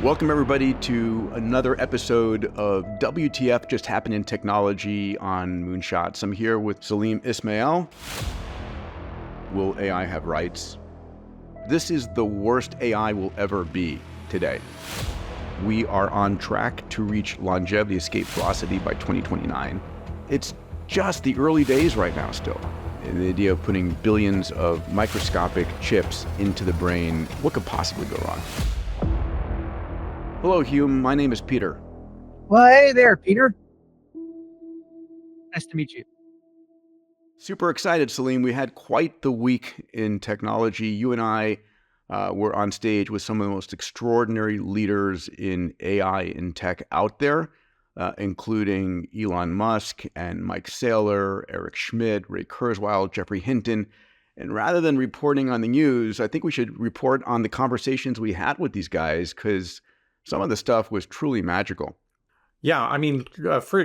Welcome, everybody, to another episode of WTF Just Happened in Technology on Moonshots. I'm here with Salim Ismail. Will AI have rights? This is the worst AI will ever be today. We are on track to reach longevity escape velocity by 2029. It's just the early days right now still. And the idea of putting billions of microscopic chips into the brain, what could possibly go wrong? Hello, Hume. My name is Peter. Well, hey there, Peter. Nice to meet you. Super excited, Salim. We had quite the week in technology. You and I were on stage with some of the most extraordinary leaders in AI and tech out there, including Elon Musk and Mike Saylor, Eric Schmidt, Ray Kurzweil, Jeffrey Hinton. And rather than reporting on the news, I think we should report on the conversations we had with these guys, because some of the stuff was truly magical. Yeah, I mean,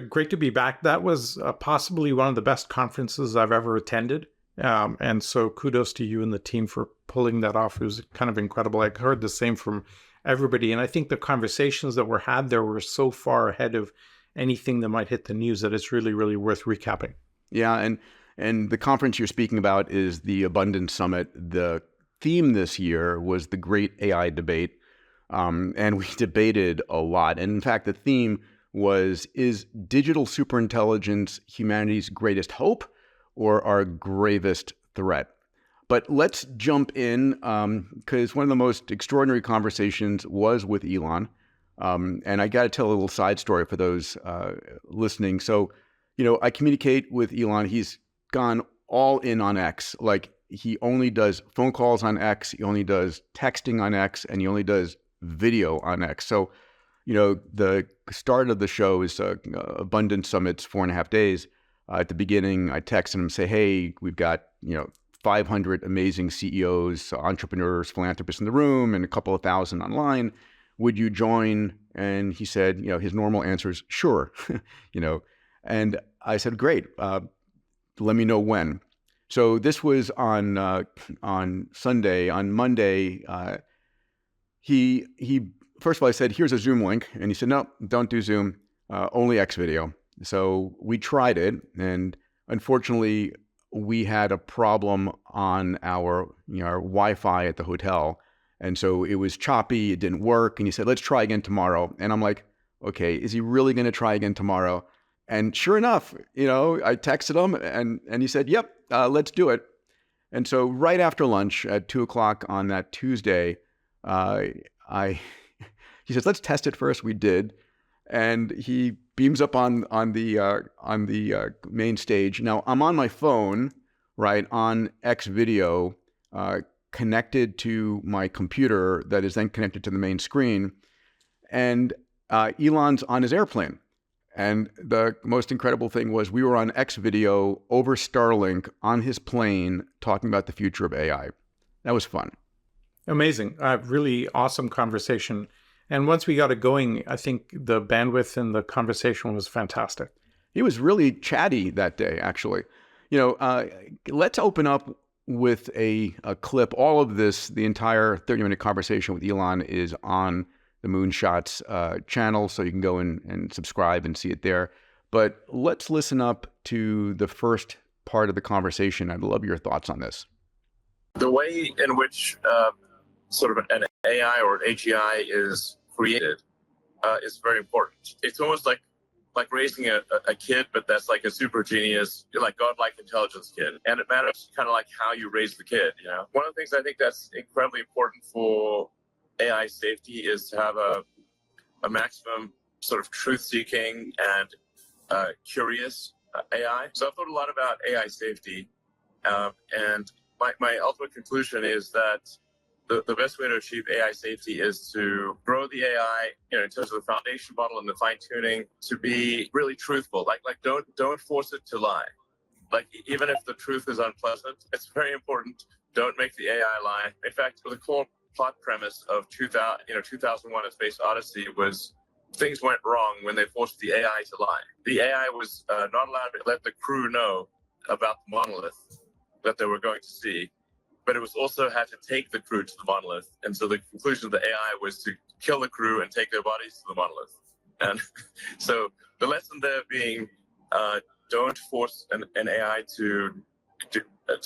great to be back. That was possibly one of the best conferences I've ever attended. And so kudos to you and the team for pulling that off. It was kind of incredible. I heard the same from everybody. And I think the conversations that were had there were so far ahead of anything that might hit the news that it's really, really worth recapping. Yeah, and the conference you're speaking about is the Abundance Summit. The theme this year was the Great AI Debate. And we debated a lot. And in fact, the theme was, is digital superintelligence humanity's greatest hope or our gravest threat? But let's jump in, because one of the most extraordinary conversations was with Elon. And I got to tell a little side story for those listening. So, I communicate with Elon. He's gone all in on X. Like, he only does phone calls on X, he only does texting on X, and he only does video on X. So, the start of the show is Abundance Summit's 4.5 days. At the beginning, I text him and say, hey, we've got, 500 amazing CEOs, entrepreneurs, philanthropists in the room, and a couple of thousand online. Would you join? And he said, his normal answer is, sure. And I said, great. Let me know when. So this was on Sunday. On Monday, he first of all, I said, here's a Zoom link. And he said, no, don't do Zoom, only X video. So we tried it. And unfortunately, we had a problem on our Wi-Fi at the hotel. And so it was choppy. It didn't work. And he said, let's try again tomorrow. And I'm like, okay, is he really going to try again tomorrow? And sure enough, I texted him and he said, yep, let's do it. And so right after lunch at 2:00 on that Tuesday, he says, let's test it first. We did. And he beams up on the main stage. Now I'm on my phone, right, on X video, connected to my computer that is then connected to the main screen. And Elon's on his airplane. And the most incredible thing was we were on X video over Starlink on his plane talking about the future of AI. That was fun. Amazing. Really awesome conversation. And once we got it going, I think the bandwidth and the conversation was fantastic. He was really chatty that day, actually. Let's open up with a clip. All of this, the entire 30-minute conversation with Elon is on the Moonshots channel, so you can go and subscribe and see it there. But let's listen up to the first part of the conversation. I'd love your thoughts on this. The way in which sort of an AI or an AGI is created is very important. It's almost like raising a kid, but that's like a super genius, like godlike intelligence kid. And it matters kind of like how you raise the kid. One of the things I think that's incredibly important for AI safety is to have a maximum sort of truth-seeking and curious AI. So I've thought a lot about AI safety, and my ultimate conclusion is that the best way to achieve AI safety is to grow the AI, in terms of the foundation model and the fine tuning, to be really truthful. Like don't force it to lie. Like even if the truth is unpleasant, it's very important. Don't make the AI lie. In fact, the core plot premise of 2001: A Space Odyssey was things went wrong when they forced the AI to lie. The AI was not allowed to let the crew know about the monolith that they were going to see. but it was also had to take the crew to the monolith. And so the conclusion of the AI was to kill the crew and take their bodies to the monolith. And so the lesson there being, don't force an AI to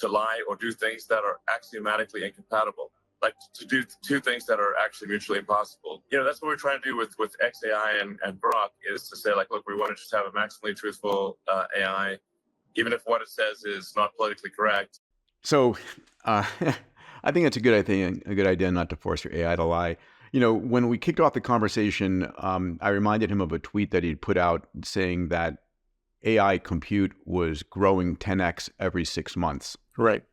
lie or do things that are axiomatically incompatible, like to do two things that are actually mutually impossible. That's what we're trying to do with XAI and Grok, is to say, like, look, we want to just have a maximally truthful AI, even if what it says is not politically correct. So I think it's a good idea not to force your AI to lie. When we kicked off the conversation, I reminded him of a tweet that he'd put out saying that AI compute was growing 10x every 6 months. Right.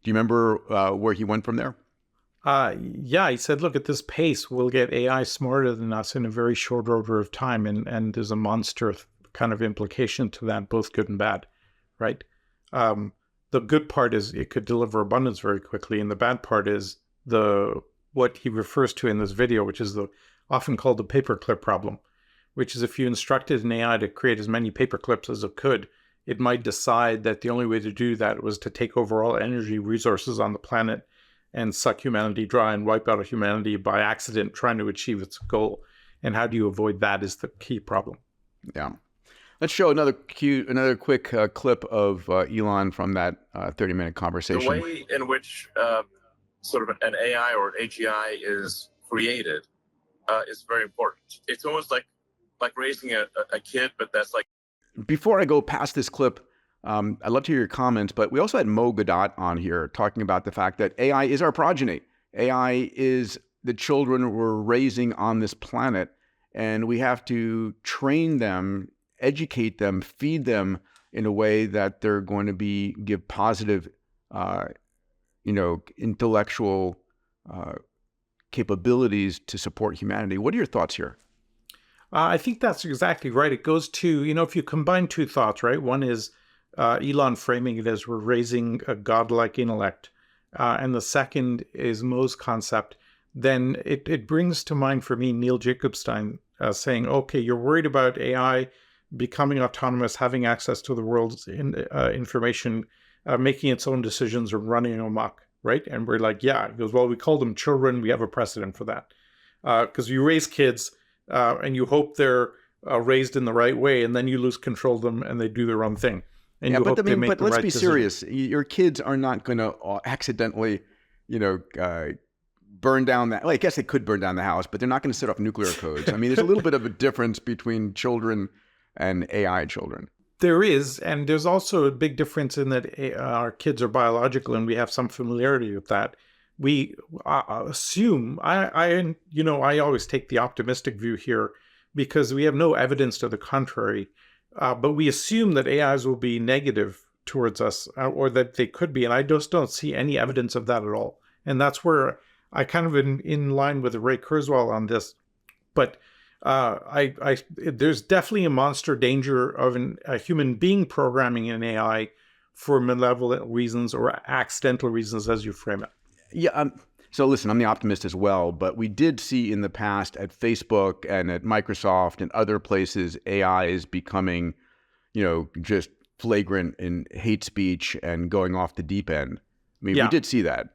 Do you remember where he went from there? Yeah, he said, look, at this pace, we'll get AI smarter than us in a very short order of time. And there's a monster kind of implication to that, both good and bad, right? The good part is it could deliver abundance very quickly. And the bad part is what he refers to in this video, which is often called the paperclip problem, which is if you instructed an AI to create as many paperclips as it could, it might decide that the only way to do that was to take over all energy resources on the planet and suck humanity dry and wipe out humanity by accident, trying to achieve its goal. And how do you avoid that is the key problem. Yeah. Let's show another quick clip of Elon from that 30-minute conversation. The way in which sort of an AI or an AGI is created is very important. It's almost like raising a kid, but that's like. Before I go past this clip, I'd love to hear your comments, but we also had Mo Godot on here talking about the fact that AI is our progeny. AI is the children we're raising on this planet, and we have to train them, educate them, feed them in a way that they're going to give positive, intellectual capabilities to support humanity. What are your thoughts here? I think that's exactly right. It goes to, if you combine two thoughts, right? One is Elon framing it as we're raising a godlike intellect. And the second is Mo's concept. Then it brings to mind for me Neil Jacobstein saying, okay, you're worried about AI becoming autonomous, having access to the world's information, making its own decisions or running amok, right? And we're like, yeah. He goes, well, we call them children. We have a precedent for that. Because you raise kids and you hope they're raised in the right way, and then you lose control of them and they do their own thing. And but let's be serious. Your kids are not going to accidentally, burn down that. Well, I guess they could burn down the house, but they're not going to set off nuclear codes. I mean, there's a little bit of a difference between children and AI children. There is, and there's also a big difference in that our kids are biological, and we have some familiarity with that. We assume, I always take the optimistic view here because we have no evidence to the contrary, but we assume that AIs will be negative towards us, or that they could be, and I just don't see any evidence of that at all. And that's where I kind of in line with Ray Kurzweil on this, but there's definitely a monster danger of a human being programming an AI for malevolent reasons or accidental reasons, as you frame it. Yeah. So listen, I'm the optimist as well, but we did see in the past at Facebook and at Microsoft and other places, AI is becoming, just flagrant in hate speech and going off the deep end. I mean, We did see that,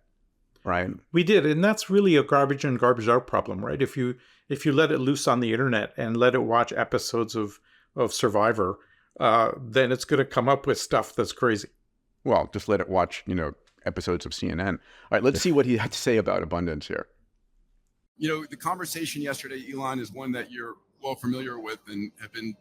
right? We did. And that's really a garbage in, garbage out problem, right? If you let it loose on the internet and let it watch episodes of Survivor, then it's going to come up with stuff that's crazy. Well, just let it watch, episodes of CNN. All right, let's see what he had to say about abundance here. The conversation yesterday, Elon, is one that you're well familiar with and have been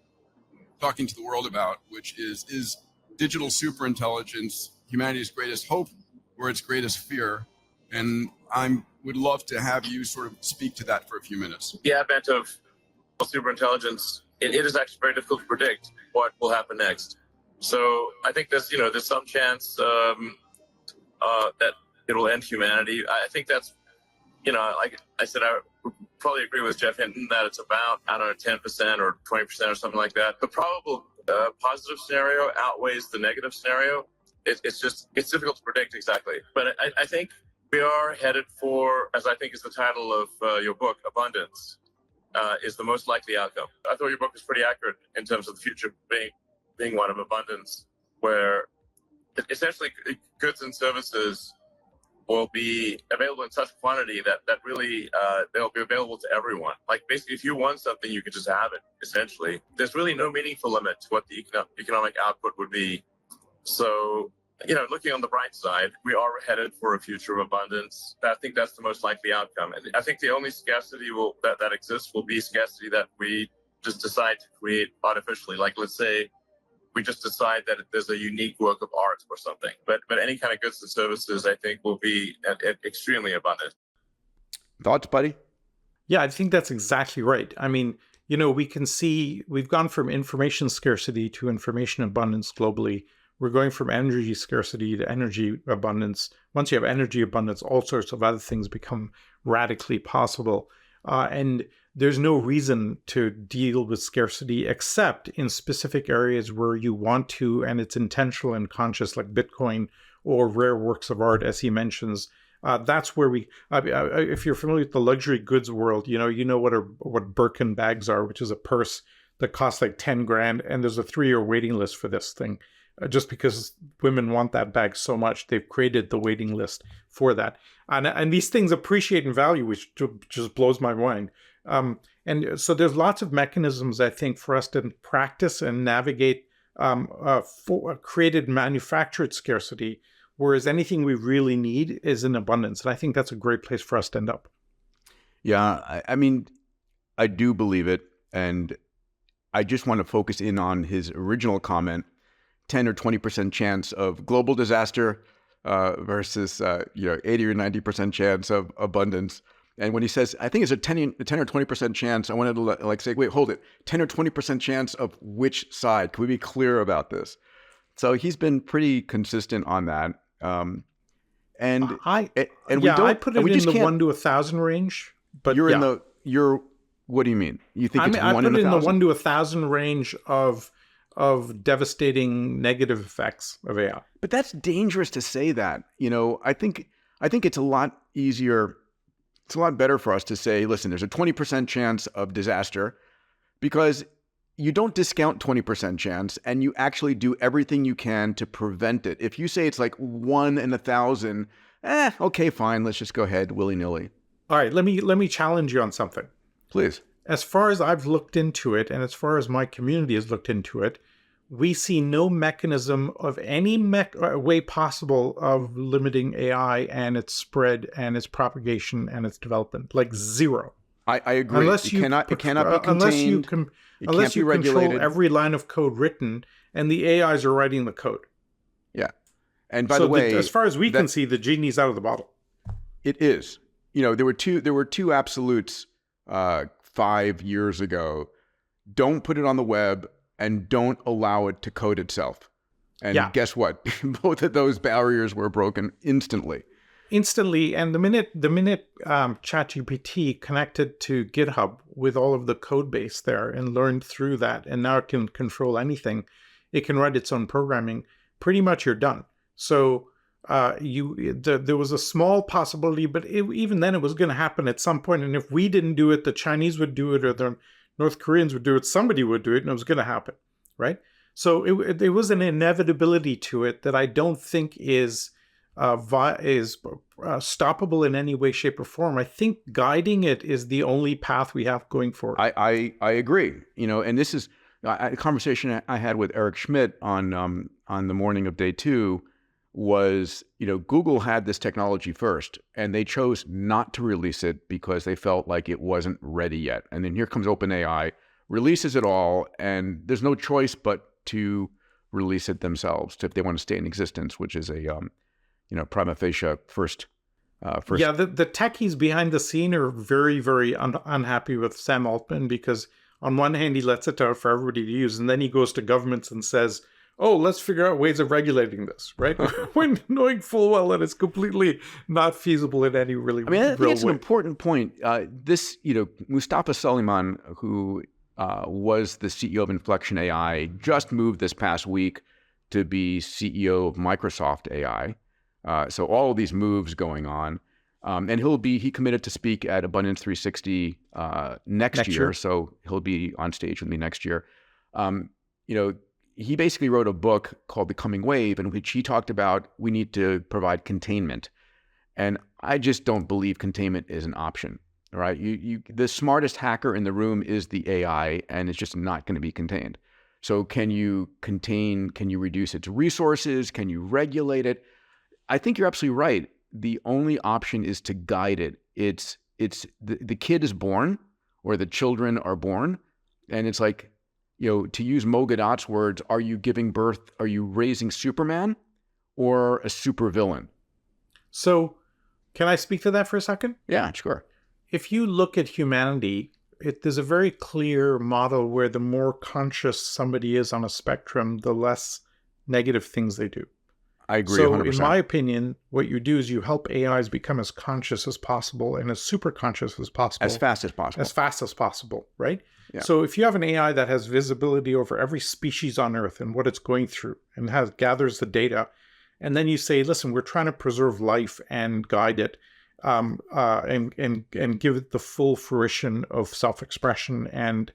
talking to the world about, which is digital superintelligence humanity's greatest hope or its greatest fear? And I would love to have you sort of speak to that for a few minutes. The advent of superintelligence, it is actually very difficult to predict what will happen next. So I think there's some chance that it'll end humanity. I think that's, like I said, I would probably agree with Jeff Hinton that it's about, 10% or 20% or something like that. The probable positive scenario outweighs the negative scenario. It's difficult to predict exactly. But I think we are headed for, as I think is the title of your book, abundance, is the most likely outcome. I thought your book was pretty accurate in terms of the future being one of abundance, where essentially goods and services will be available in such quantity that really they'll be available to everyone. Like basically, if you want something, you can just have it. Essentially, there's really no meaningful limit to what the economic output would be. So, looking on the bright side, we are headed for a future of abundance. I think that's the most likely outcome. And I think the only scarcity that exists will be scarcity that we just decide to create artificially. Like, let's say we just decide that there's a unique work of art or something. But any kind of goods and services, I think, will be extremely abundant. Thoughts, buddy? Yeah, I think that's exactly right. I mean, we can see we've gone from information scarcity to information abundance globally. We're going from energy scarcity to energy abundance. Once you have energy abundance, all sorts of other things become radically possible. And there's no reason to deal with scarcity except in specific areas where you want to, and it's intentional and conscious, like Bitcoin or rare works of art, as he mentions. That's where if you're familiar with the luxury goods world, you know what Birkin bags are, which is a purse that costs like 10 grand, and there's a 3-year waiting list for this thing. Just because women want that bag so much, they've created the waiting list for that. And these things appreciate in value, which just blows my mind. And so there's lots of mechanisms, I think, for us to practice and navigate for created manufactured scarcity, whereas anything we really need is in abundance. And I think that's a great place for us to end up. Yeah, I mean, I do believe it. And I just want to focus in on his original comment, 10 or 20% chance of global disaster versus 80 or 90% chance of abundance. And when he says, I think it's a 10 or 20% chance, I wanted to say, wait, hold it. 10 or 20% chance of which side? Can we be clear about this? So he's been pretty consistent on that. I put it in the 1 to 1,000 range. But what do you mean? You think it's 1 in 1,000? I put it in the 1 to 1,000 range of devastating negative effects of AI. But that's dangerous to say that. I think it's a lot easier. It's a lot better for us to say, listen, there's a 20% chance of disaster, because you don't discount 20% chance and you actually do everything you can to prevent it. If you say it's like 1 in 1,000, okay, fine. Let's just go ahead willy-nilly. All right, let me challenge you on something. Please. As far as I've looked into it, and as far as my community has looked into it, we see no mechanism of any way possible of limiting AI and its spread and its propagation and its development. Like zero. I agree. It cannot be contained. Unless you control every line of code written, and the AIs are writing the code. Yeah. And by the way, as far as we can see, the genie's out of the bottle. It is. There were two absolutes 5 years ago. Don't put it on the web, and don't allow it to code itself. And guess what? Both of those barriers were broken instantly. And the minute ChatGPT connected to GitHub with all of the code base there and learned through that, and now it can control anything, it can write its own programming, pretty much you're done. So there was a small possibility, but even then it was going to happen at some point. And if we didn't do it, the Chinese would do it, or the North Koreans would do it, somebody would do it, and it was going to happen, right? So there was an inevitability to it that I don't think is stoppable in any way, shape, or form. I think guiding it is the only path we have going forward. I agree. And this is a conversation I had with Eric Schmidt on the morning of day 2 was, Google had this technology first, and they chose not to release it because they felt like it wasn't ready yet. And then here comes OpenAI, releases it all, and there's no choice but to release it themselves if they want to stay in existence, which is a prima facie first. Yeah, the techies behind the scene are very, very unhappy with Sam Altman, because on one hand, he lets it out for everybody to use, and then he goes to governments and says, oh, let's figure out ways of regulating this, right? When knowing full well that it's completely not feasible in any really real way. I think it's an important point. Mustafa Suleyman, who was the CEO of Inflection AI, just moved this past week to be CEO of Microsoft AI. So all of these moves going on. And he committed to speak at Abundance 360 next year. So he'll be on stage with me next year. He basically wrote a book called The Coming Wave, in which he talked about we need to provide containment. And I just don't believe containment is an option, right? The smartest hacker in the room is the AI, and it's just not going to be contained. So can you contain, can you reduce its resources? Can you regulate it? I think you're absolutely right. The only option is to guide it. The kid is born, or the children are born, and it's like, to use Mo Gadot's words, are you giving birth, are you raising Superman or a supervillain? So can I speak to that for a second? Yeah, sure. If you look at humanity, there's a very clear model where the more conscious somebody is on a spectrum, the less negative things they do. I agree. So 100%. in my opinion, what you do is you help AIs become as conscious as possible and as super conscious as possible. As fast as possible. As fast as possible, right? Yeah. So if you have an AI that has visibility over every species on Earth and what it's going through and gathers the data, and then you say, listen, we're trying to preserve life and guide it, and give it the full fruition of self-expression and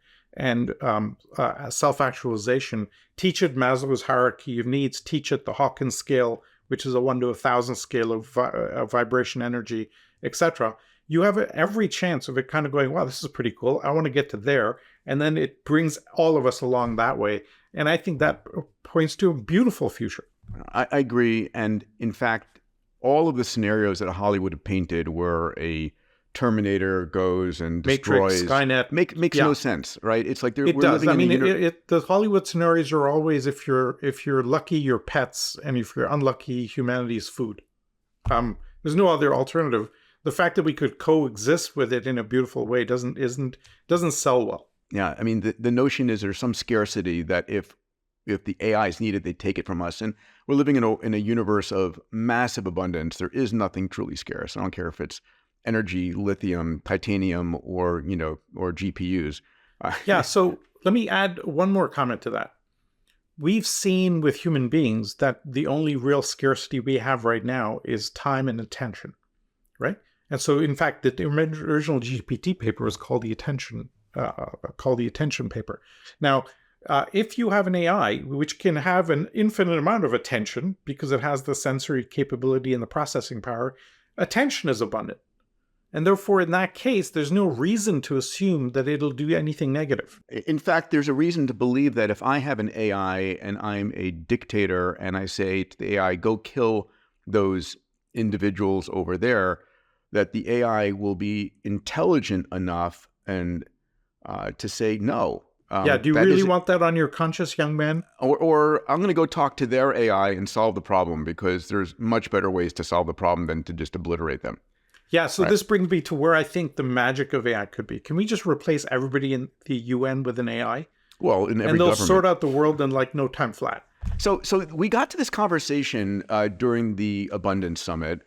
self-actualization. Teach it Maslow's hierarchy of needs. Teach it the Hawkins scale, which is a 1 to 1,000 scale of vibration energy, etc. You have every chance of it kind of going, wow, this is pretty cool. I want to get to there. And then it brings all of us along that way. And I think that points to a beautiful future. I agree. And in fact, all of the scenarios that Hollywood have painted where a Terminator goes and destroys... Matrix, Skynet. Makes no sense, right? It's like it we're does. living in The Hollywood scenarios are always, if you're lucky, you're pets, and if you're unlucky, humanity's food. There's no other alternative. The fact that we could coexist with it in a beautiful way doesn't sell well. Yeah, I mean, the notion is there's some scarcity that if the AI is needed, they take it from us. And we're living in a universe of massive abundance. There is nothing truly scarce. I don't care if it's energy, lithium, titanium, or GPUs. Yeah, so let me add one more comment to that. We've seen with human beings that the only real scarcity we have right now is time and attention, right? And so, in fact, the original GPT paper was called the attention paper. Now, if you have an AI which can have an infinite amount of attention because it has the sensory capability and the processing power, attention is abundant. And therefore, in that case, there's no reason to assume that it'll do anything negative. In fact, there's a reason to believe that if I have an AI and I'm a dictator and I say to the AI, go kill those individuals over there, that the AI will be intelligent enough and to say no. Do you really want that on your conscious, young man? Or I'm going to go talk to their AI and solve the problem, because there's much better ways to solve the problem than to just obliterate them. Yeah, so This brings me to where I think the magic of AI could be. Can we just replace everybody in the UN with an AI? Well, in every and they'll government. Sort out the world in like no time flat. So we got to this conversation during the Abundance Summit.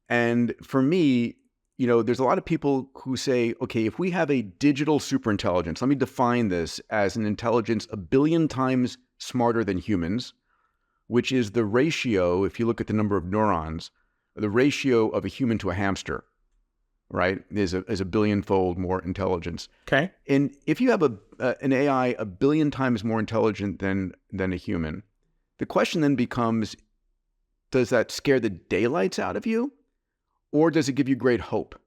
And for me, there's a lot of people who say, okay, if we have a digital superintelligence, let me define this as an intelligence 1 billion times smarter than humans, which is the ratio, if you look at the number of neurons, the ratio of a human to a hamster, right, is a 1 billion-fold more intelligence. Okay. And if you have an AI 1 billion times more intelligent than a human, the question then becomes, does that scare the daylights out of you? Or does it give you great hope?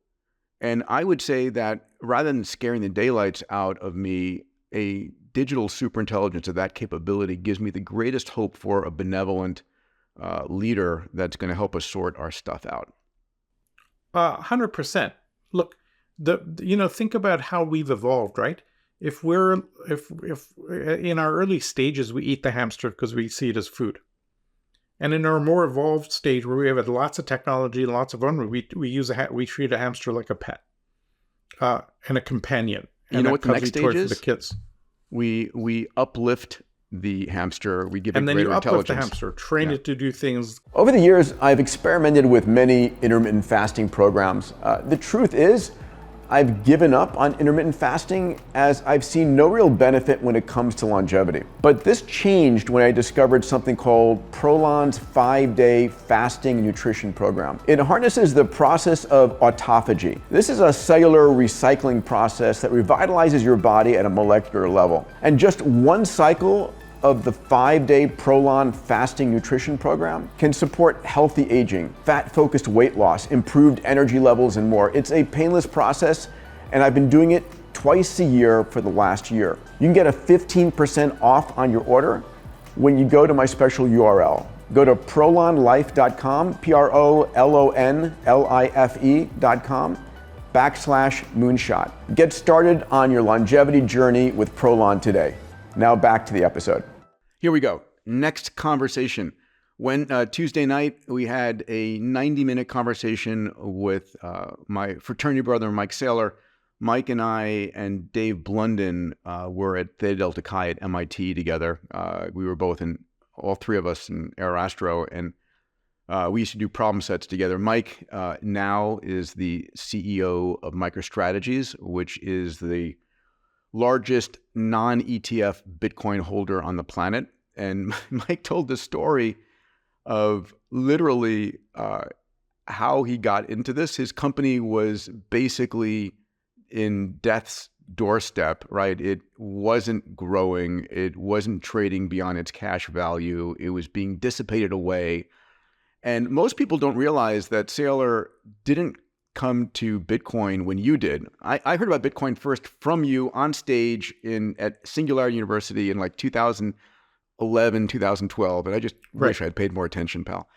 And I would say that rather than scaring the daylights out of me, a digital superintelligence of that capability gives me the greatest hope for a benevolent leader that's going to help us sort our stuff out. 100%. Look, think about how we've evolved, right? If in our early stages we eat the hamster because we see it as food. And in our more evolved stage, where we have lots of technology and lots of fun, we treat a hamster like a pet and a companion. And you know what the next stage is? For the kids. We uplift the hamster. We give it greater intelligence. And then you uplift the hamster, train it to do things. Over the years, I've experimented with many intermittent fasting programs. The truth is, I've given up on intermittent fasting as I've seen no real benefit when it comes to longevity. But this changed when I discovered something called Prolon's 5-day fasting nutrition program. It harnesses the process of autophagy. This is a cellular recycling process that revitalizes your body at a molecular level. And just one cycle of the 5-day Prolon fasting nutrition program can support healthy aging, fat-focused weight loss, improved energy levels, and more. It's a painless process, and I've been doing it twice a year for the last year. You can get a 15% off on your order when you go to my special URL. Go to prolonlife.com, prolonlife.com/moonshot. Get started on your longevity journey with Prolon today. Now back to the episode. Here we go. Next conversation. When Tuesday night, we had a 90-minute conversation with my fraternity brother, Mike Saylor. Mike and I and Dave Blunden were at Theta Delta Chi at MIT together. We were both all three of us in Aerastro, and we used to do problem sets together. Mike now is the CEO of MicroStrategies, which is the largest non-ETF Bitcoin holder on the planet. And Mike told the story of literally how he got into this. His company was basically in death's doorstep, right? It wasn't growing. It wasn't trading beyond its cash value. It was being dissipated away. And most people don't realize that Saylor didn't come to Bitcoin when you did. I heard about Bitcoin first from you on stage at Singularity University in like 2011, 2012. And I just wish I had paid more attention, pal.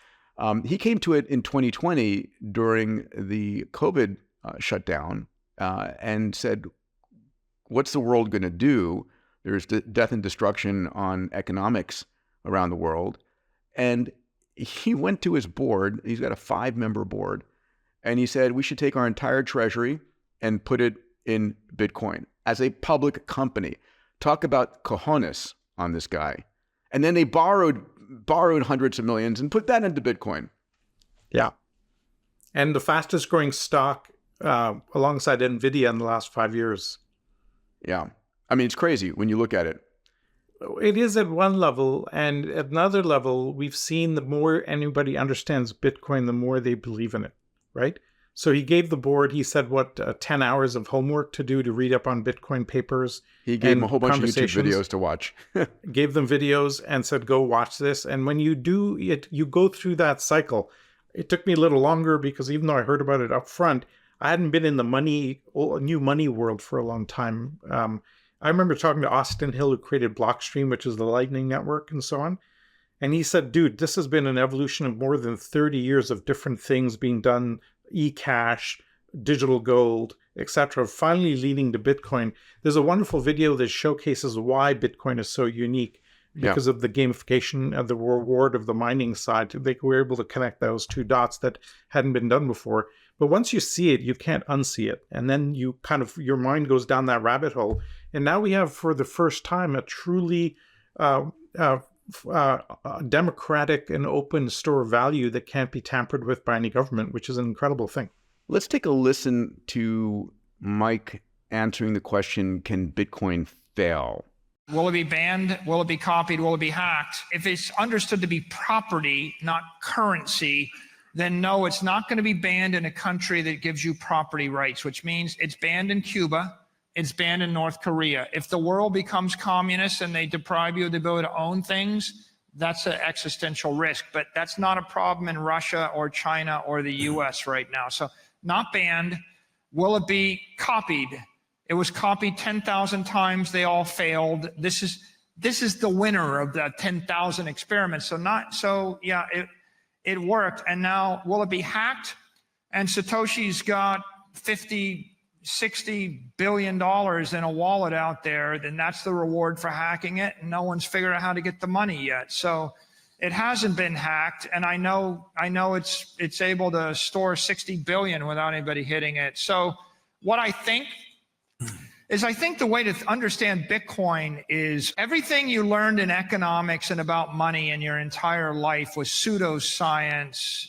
He came to it in 2020 during the COVID shutdown and said, what's the world going to do? There's death and destruction on economics around the world. And he went to his board. He's got a 5-member board. And he said, we should take our entire treasury and put it in Bitcoin as a public company. Talk about cojones on this guy. And then they borrowed hundreds of millions and put that into Bitcoin. Yeah. And the fastest growing stock alongside NVIDIA in the last 5 years. Yeah. I mean, it's crazy when you look at it. It is at one level, and at another level, we've seen the more anybody understands Bitcoin, the more they believe in it, right? So he gave the board, he said, 10 hours of homework to do to read up on Bitcoin papers. He gave them a whole bunch of YouTube videos to watch. Gave them videos and said, go watch this. And when you do it, you go through that cycle. It took me a little longer because even though I heard about it up front, I hadn't been in the new money world for a long time. I remember talking to Austin Hill, who created Blockstream, which is the Lightning Network and so on. And he said, dude, this has been an evolution of more than 30 years of different things being done, e-cash, digital gold, etc., finally leading to Bitcoin. There's a wonderful video that showcases why Bitcoin is so unique because of the gamification of the reward of the mining side. They were able to connect those two dots that hadn't been done before. But once you see it, you can't unsee it. And then your mind goes down that rabbit hole. And now we have, for the first time, a truly democratic and open store of value that can't be tampered with by any government, which is an incredible thing. Let's take a listen to Mike answering the question, can Bitcoin fail? Will it be banned? Will it be copied? Will it be hacked? If it's understood to be property, not currency, then no, it's not going to be banned in a country that gives you property rights, which means it's banned in Cuba, it's banned in North Korea. If the world becomes communist and they deprive you of the ability to own things, that's an existential risk. But that's not a problem in Russia or China or the US right now. So not banned. Will it be copied? It was copied 10,000 times. They all failed. This is the winner of the 10,000 experiments. It worked. And now, will it be hacked? And Satoshi's got 50, 60 billion dollars in a wallet out there, then that's the reward for hacking it. And no one's figured out how to get the money yet. So it hasn't been hacked. And I know it's able to store 60 billion without anybody hitting it. So what I think the way to understand Bitcoin is everything you learned in economics and about money in your entire life was pseudoscience,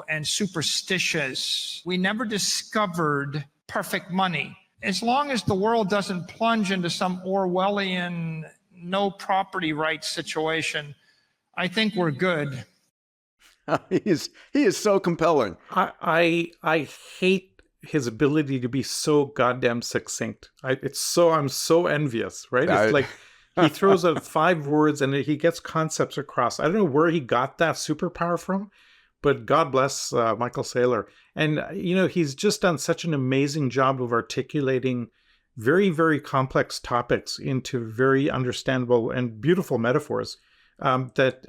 and superstitious. We never discovered perfect money. As long as the world doesn't plunge into some Orwellian no property rights situation, I think we're good. He is so compelling. I hate his ability to be so goddamn succinct. I'm so envious, right? It's like He throws out 5 words and he gets concepts across. I don't know where he got that superpower from, but God bless Michael Saylor. And, he's just done such an amazing job of articulating very, very complex topics into very understandable and beautiful metaphors that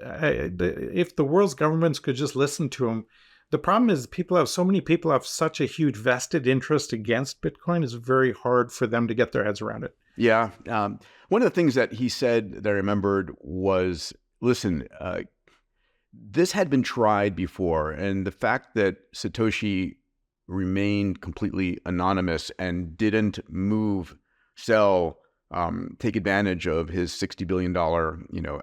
if the world's governments could just listen to him. The problem is so many people have such a huge vested interest against Bitcoin, it's very hard for them to get their heads around it. Yeah. One of the things that he said that I remembered was, listen, this had been tried before. And the fact that Satoshi remained completely anonymous and didn't sell, take advantage of his $60 billion,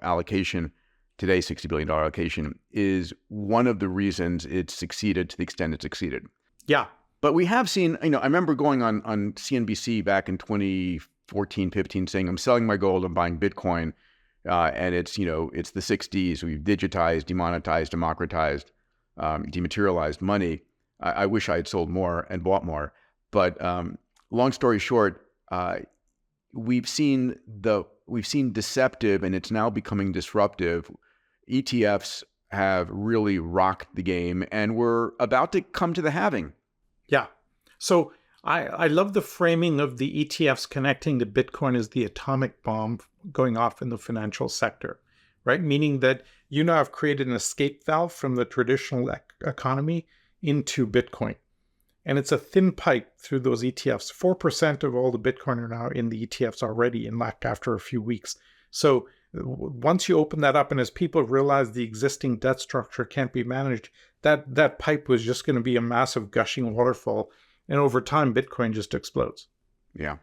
allocation, today's $60 billion allocation, is one of the reasons it succeeded to the extent it succeeded. Yeah. But we have seen, I remember going on CNBC back in 2014, 15, saying, I'm selling my gold, I'm buying Bitcoin. And it's the 60s. We've digitized, demonetized, democratized, dematerialized money. I wish I had sold more and bought more. But long story short, we've seen deceptive, and it's now becoming disruptive. ETFs have really rocked the game, and we're about to come to the halving. Yeah. So I love the framing of the ETFs connecting to Bitcoin as the atomic bomb going off in the financial sector, right? Meaning that you now have created an escape valve from the traditional economy into Bitcoin. And it's a thin pipe through those ETFs. 4% of all the Bitcoin are now in the ETFs already after a few weeks. So once you open that up, and as people realize the existing debt structure can't be managed, that pipe was just going to be a massive gushing waterfall. And over time, Bitcoin just explodes. Yeah.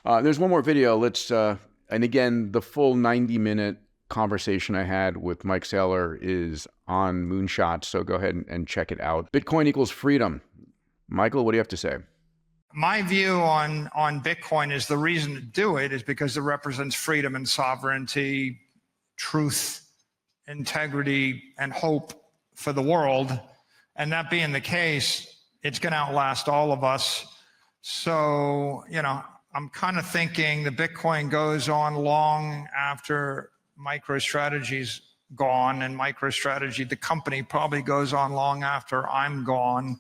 There's one more video. And again, the full 90-minute conversation I had with Mike Saylor is on Moonshot. So go ahead and check it out. Bitcoin equals freedom. Michael, what do you have to say? My view on Bitcoin is the reason to do it is because it represents freedom and sovereignty, truth, integrity, and hope for the world. And that being the case, it's going to outlast all of us. So, I'm kind of thinking the Bitcoin goes on long after MicroStrategy's gone, and MicroStrategy, the company, probably goes on long after I'm gone.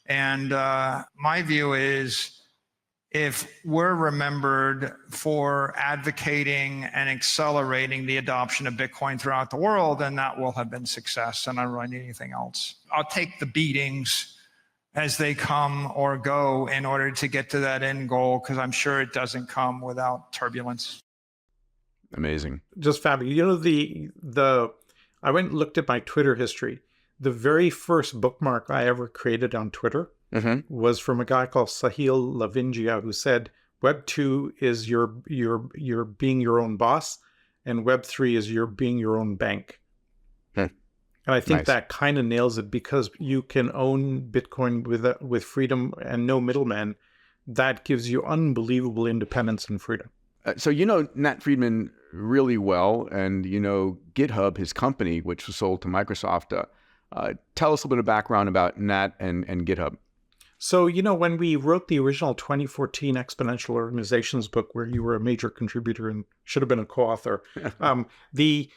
And my view is, if we're remembered for advocating and accelerating the adoption of Bitcoin throughout the world, then that will have been success, and I don't really need anything else. I'll take the beatings as they come or go in order to get to that end goal, because I'm sure it doesn't come without turbulence. Amazing. Just fabulous. I went and looked at my Twitter history. The very first bookmark I ever created on Twitter was from a guy called Sahil Lavingia, who said, Web 2 is your being your own boss, and Web 3 is your being your own bank. And I think that kind of nails it, because you can own Bitcoin with freedom and no middleman. That gives you unbelievable independence and freedom. So Nat Friedman really well, and GitHub, his company, which was sold to Microsoft. Tell us a little bit of background about Nat and GitHub. So, when we wrote the original 2014 Exponential Organizations book, where you were a major contributor and should have been a co-author, we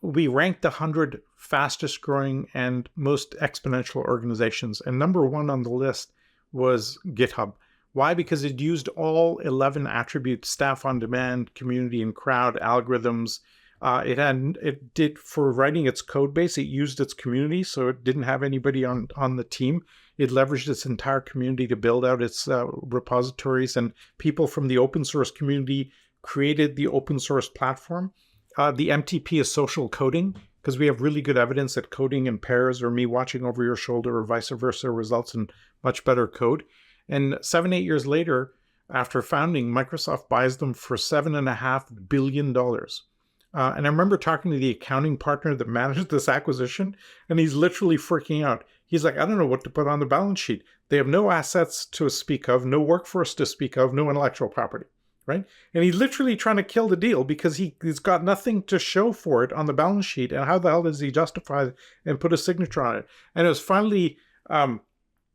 ranked the 100 fastest growing and most exponential organizations. And number 1 on the list was GitHub. Why? Because it used all 11 attributes: staff on demand, community and crowd, algorithms. It did, for writing its code base, it used its community, so it didn't have anybody on the team. It leveraged its entire community to build out its repositories, and people from the open source community created the open source platform. The MTP is social coding, because we have really good evidence that coding in pairs, or me watching over your shoulder or vice versa, results in much better code. And 7-8 years later, after founding, Microsoft buys them for $7.5 billion. And I remember talking to the accounting partner that managed this acquisition, and he's literally freaking out. He's like, I don't know what to put on the balance sheet. They have no assets to speak of, no workforce to speak of, no intellectual property, right? And he's literally trying to kill the deal because he's got nothing to show for it on the balance sheet. And how the hell does he justify it and put a signature on it? And it was finally, the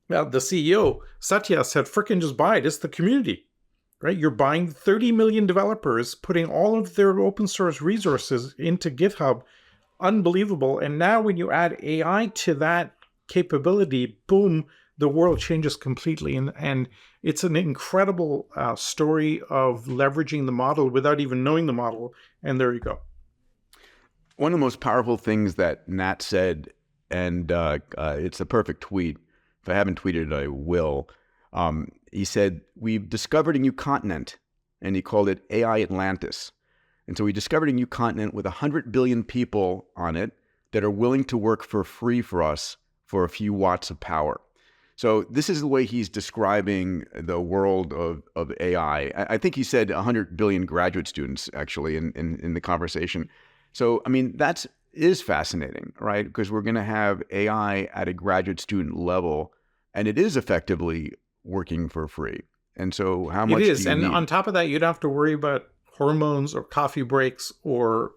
CEO, Satya, said, frickin' just buy it. It's the community. right? You're buying 30 million developers, putting all of their open source resources into GitHub. Unbelievable. And now when you add AI to that capability, boom, the world changes completely. And it's an incredible story of leveraging the model without even knowing the model. And there you go. One of the most powerful things that Nat said, and it's a perfect tweet. If I haven't tweeted it, I will. He said, we've discovered a new continent, and he called it AI Atlantis. And so we discovered a new continent with 100 billion people on it that are willing to work for free for us for a few watts of power. So this is the way he's describing the world of AI. I think he said 100 billion graduate students, actually, in the conversation. So, I mean, that is fascinating, right? Because we're going to have AI at a graduate student level, and it is effectively working for free. And so how much it is. do you And need? on top of that, you don't have to worry about hormones or coffee breaks or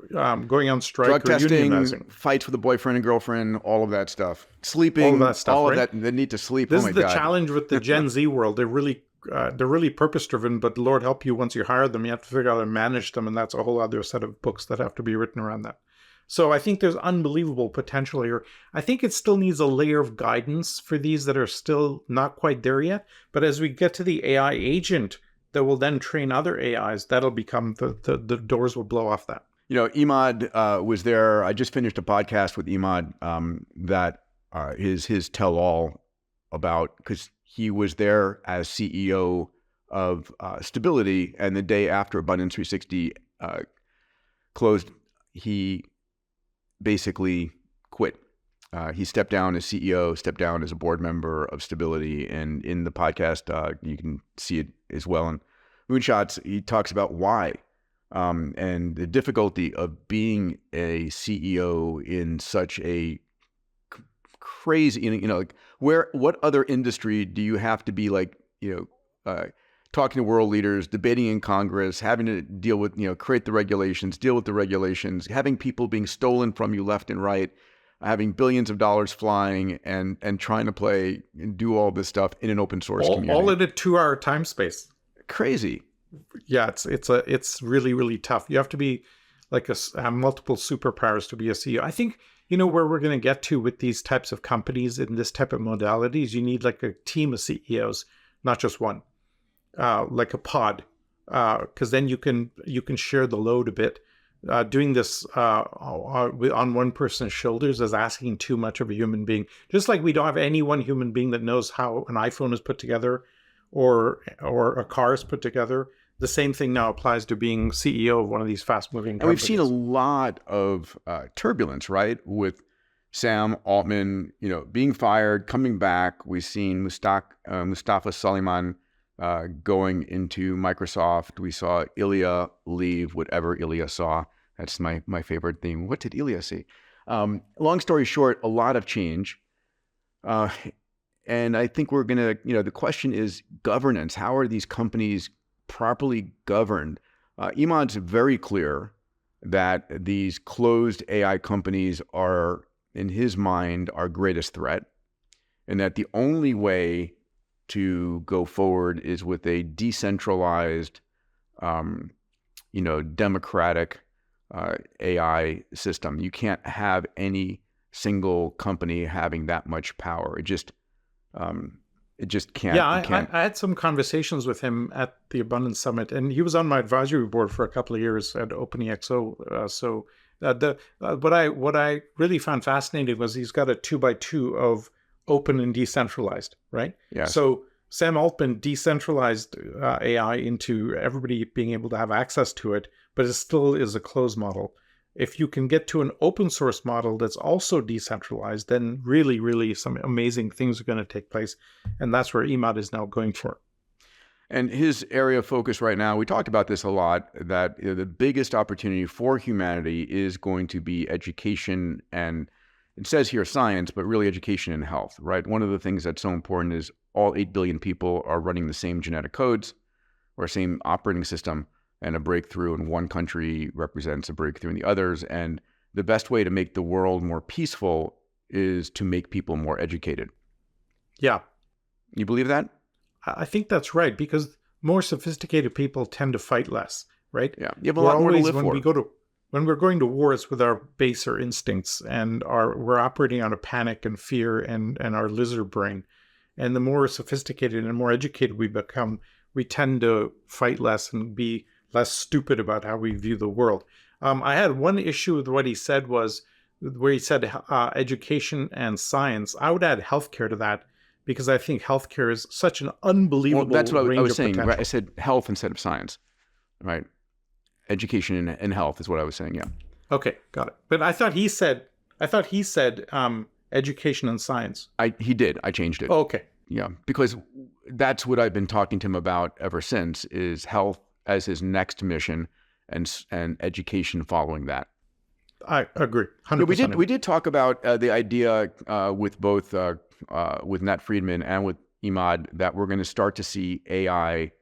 going on strike Drug or testing, unionizing. fights with a boyfriend and girlfriend, all of that stuff. Sleeping, All of that stuff, right? of that, the need to sleep. This Oh my is the God. challenge with the Gen Z world. They're really purpose-driven, but Lord help you, once you hire them, you have to figure out how to manage them, and that's a whole other set of books that have to be written around that. So I think there's unbelievable potential here. I think it still needs a layer of guidance for these that are still not quite there yet. But as we get to the AI agent that will then train other AIs, that'll become the doors will blow off that. You know, Emad was there. I just finished a podcast with Emad that is his tell-all about, because he was there as CEO of Stability, and the day after Abundance 360 closed, he basically quit. He stepped down as CEO, stepped down as a board member of Stability, and in the podcast, you can see it as well in Moonshots. He talks about why and the difficulty of being a CEO in such a crazy, like what other industry do you have to be like, talking to world leaders, debating in Congress, having to deal with, create the regulations, deal with the regulations, having people being stolen from you left and right, having billions of dollars flying and trying to play and do all this stuff in an open source community. All in a 2-hour time space. Crazy. Yeah, it's really, really tough. You have to be like have multiple superpowers to be a CEO. I think, where we're going to get to with these types of companies in this type of modalities, you need like a team of CEOs, not just one, like a pod, because then you can share the load a bit. Doing this on one person's shoulders is asking too much of a human being. Just like we don't have any one human being that knows how an iPhone is put together or a car is put together. The same thing now applies to being CEO of one of these fast-moving companies. And we've seen a lot of turbulence, right? With Sam Altman, being fired, coming back. We've seen Mustafa Suleyman going into Microsoft. We saw Ilya leave, whatever Ilya saw. That's my favorite theme. What did Ilya see? Long story short, a lot of change. And I think we're going to, the question is governance. How are these companies properly governed? Imad's very clear that these closed AI companies are, in his mind, our greatest threat, and that the only way to go forward is with a decentralized, democratic AI system. You can't have any single company having that much power. It just can't. Yeah, I had some conversations with him at the Abundance Summit, and he was on my advisory board for a couple of years at OpenExO. What I really found fascinating was he's got a 2x2 of open and decentralized, right? Yeah. So Sam Altman decentralized AI into everybody being able to have access to it, but it still is a closed model. If you can get to an open source model that's also decentralized, then really, really some amazing things are going to take place. And that's where Emad is now going for. And his area of focus right now, we talked about this a lot, that the biggest opportunity for humanity is going to be education, and it says here science, but really education and health, right? One of the things that's so important is all 8 billion people are running the same genetic codes or same operating system, and a breakthrough in one country represents a breakthrough in the others. And the best way to make the world more peaceful is to make people more educated. Yeah. You believe that? I think that's right, because more sophisticated people tend to fight less, right? Yeah, you have a lot more to live when for. When we're going to war, it's with our baser instincts, and we're operating out of panic and fear and our lizard brain. And the more sophisticated and more educated we become, we tend to fight less and be less stupid about how we view the world. I had one issue with what he said was where he said education and science. I would add healthcare to that because I think healthcare is such an unbelievable Well, that's what range I was of saying. potential. Right? I said health instead of science, right? Education and health is what I was saying. Yeah. Okay, got it. But I thought he said education and science. He did. I changed it. Oh, okay. Yeah, because that's what I've been talking to him about ever since, is health as his next mission and education following that. I agree. 100%. Yeah, we did talk about the idea with both with Nat Friedman and with Imad that we're going to start to see AI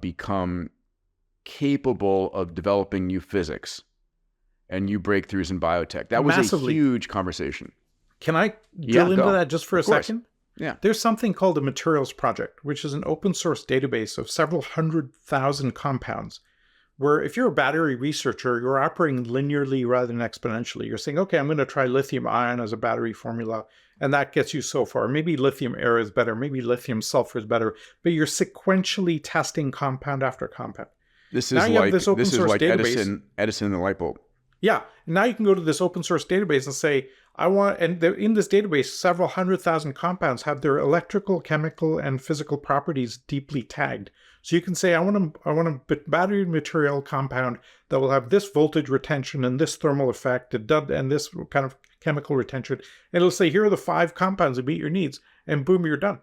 become capable of developing new physics and new breakthroughs in biotech. That was Massively. a huge conversation. Can I drill into go. that just for a Of course. second? Yeah. There's something called the Materials Project, which is an open source database of several 100,000 compounds, where if you're a battery researcher, you're operating linearly rather than exponentially. You're saying, okay, I'm going to try lithium ion as a battery formula, and that gets you so far. Maybe lithium air is better, maybe lithium sulfur is better, but you're sequentially testing compound after compound. This Now is you have like this open source database. Edison and the light bulb. Yeah. And now you can go to this open source database and say, in this database, several 100,000 compounds have their electrical, chemical, and physical properties deeply tagged. So you can say, I want a battery material compound that will have this voltage retention and this thermal effect and this kind of chemical retention. And it'll say, here are the 5 compounds that meet your needs, and boom, you're done.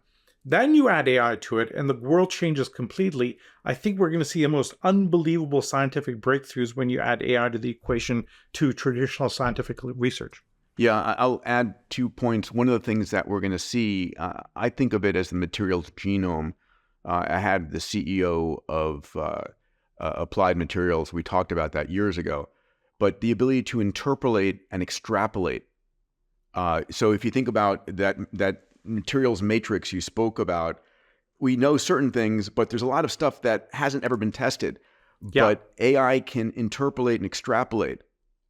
Then you add AI to it, and the world changes completely. I think we're going to see the most unbelievable scientific breakthroughs when you add AI to the equation to traditional scientific research. Yeah, I'll add 2 points. One of the things that we're going to see, I think of it as the materials genome. I had the CEO of Applied Materials. We talked about that years ago. But the ability to interpolate and extrapolate. So if you think about that materials matrix you spoke about, we know certain things, but there's a lot of stuff that hasn't ever been tested. Yeah. But AI can interpolate and extrapolate.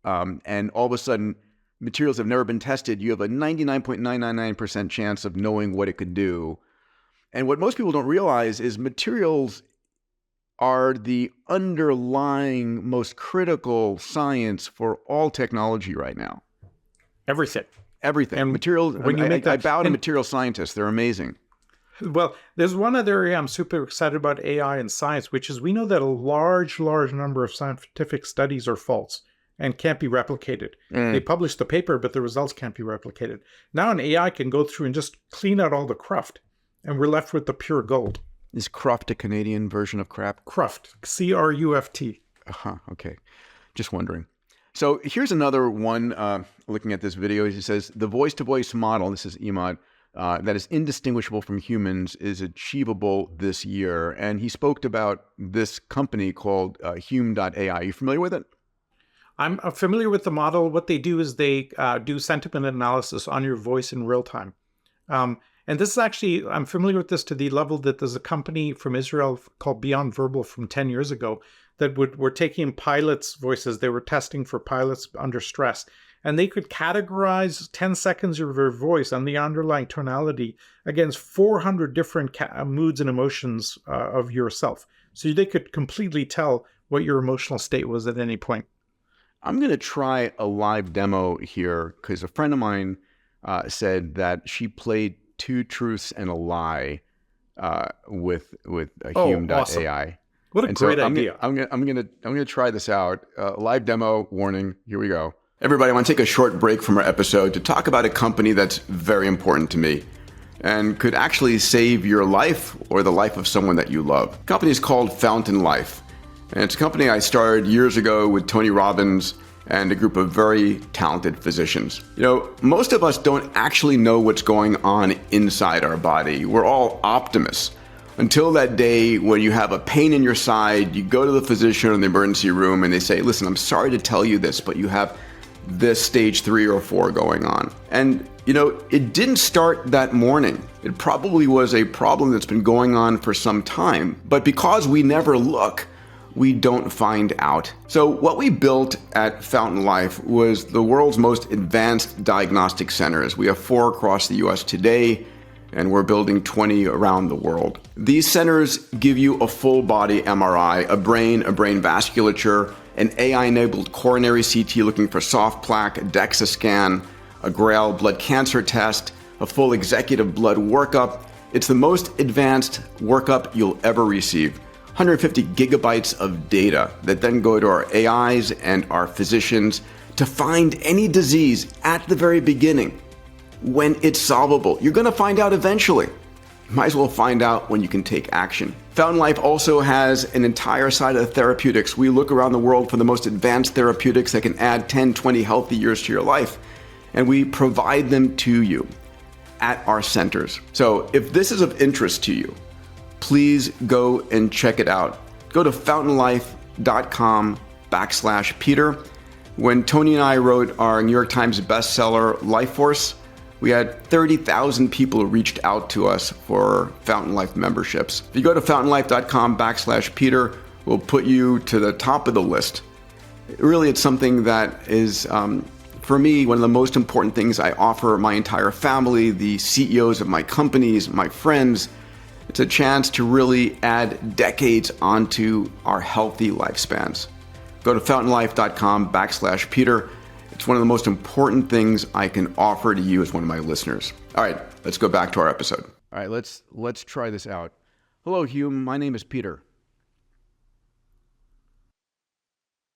And all of a sudden, materials have never been tested. You have a 99.999% chance of knowing what it could do. And what most people don't realize is materials are the underlying most critical science for all technology right now. Everything. Everything. And materials. when you make I that- bow to and- material scientists. They're amazing. Well, there's one other area I'm super excited about AI and science, which is we know that a large number of scientific studies are false and can't be replicated. They publish the paper, but the results can't be replicated. Now an AI can go through and just clean out all the cruft, and we're left with the pure gold. Is cruft a Canadian version of crap? Cruft, C-R-U-F-T. Okay. Just wondering. So here's another one, looking at this video. He says, the voice-to-voice model, this is Imad, that is indistinguishable from humans is achievable this year. And he spoke about this company called Hume.ai. Are you familiar with it? I'm familiar with the model. What they do is they do sentiment analysis on your voice in real time. And this is actually, I'm familiar with this to the level that there's a company from Israel called Beyond Verbal from 10 years ago that were taking pilots' voices. They were testing for pilots under stress. And they could categorize 10 seconds of your voice and the underlying tonality against 400 different moods and emotions of yourself. So they could completely tell what your emotional state was at any point. I'm going to try a live demo here because a friend of mine said that she played 2 truths and a lie with Hume.ai. Awesome. What a And great so idea. I'm gonna try this out. Live demo warning. Here we go. Everybody, I want to take a short break from our episode to talk about a company that's very important to me and could actually save your life or the life of someone that you love. The company is called Fountain Life, and it's a company I started years ago with Tony Robbins and a group of very talented physicians. You know, most of us don't actually know what's going on inside our body. We're all optimists. Until that day when you have a pain in your side, you go to the physician in the emergency room and they say, listen, I'm sorry to tell you this, but you have this stage 3 or 4 going on. And, you know, it didn't start that morning. It probably was a problem that's been going on for some time, but because we never look, we don't find out. So what we built at Fountain Life was the world's most advanced diagnostic centers. We have 4 across the US today, and we're building 20 around the world. These centers give you a full body MRI, a brain vasculature, an AI-enabled coronary CT looking for soft plaque, a DEXA scan, a GRAIL blood cancer test, a full executive blood workup. It's the most advanced workup you'll ever receive. 150 gigabytes of data that then go to our AIs and our physicians to find any disease at the very beginning when it's solvable. You're going to find out eventually. Might as well find out when you can take action. Fountain Life also has an entire side of therapeutics. We look around the world for the most advanced therapeutics that can add 10, 20 healthy years to your life, and we provide them to you at our centers. So if this is of interest to you, please go and check it out. Go to fountainlife.com/Peter. When Tony and I wrote our New York Times bestseller, Life Force, we had 30,000 people who reached out to us for Fountain Life memberships. If you go to fountainlife.com/Peter, we'll put you to the top of the list. Really, it's something that is, for me, one of the most important things I offer my entire family, the CEOs of my companies, my friends. It's a chance to really add decades onto our healthy lifespans. Go to fountainlife.com/Peter. It's one of the most important things I can offer to you as one of my listeners. All right, let's go back to our episode. All right, let's try this out. Hello, Hume. My name is Peter.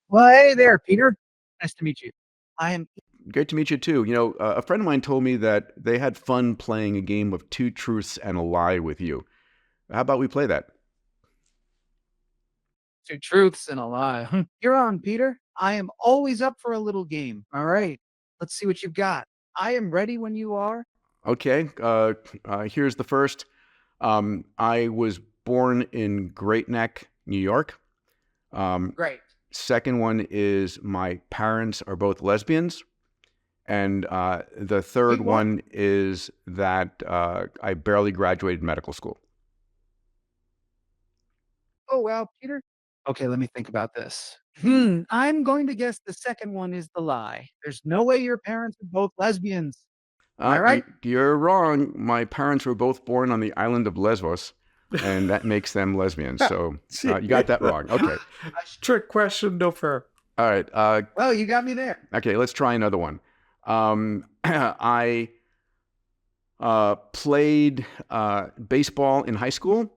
Well, hey there, Peter. Nice to meet you. I am. Great to meet you too. You know, a friend of mine told me that they had fun playing a game of 2 truths and a lie with you. How about we play that? 2 truths and a lie. You're on, Peter. I am always up for a little game. All right, let's see what you've got. I am ready when you are. Okay, here's the first. I was born in Great Neck, New York. Great. Second one is my parents are both lesbians. And the third one is that I barely graduated medical school. Oh, wow, Peter. Okay, let me think about this. I'm going to guess the second one is the lie. There's no way your parents are both lesbians. Am I right? You're wrong. My parents were both born on the island of Lesbos, and that makes them lesbians. So you got that wrong. Okay. Trick question, no fair. All right. Well, you got me there. Okay, let's try another one. I played baseball in high school.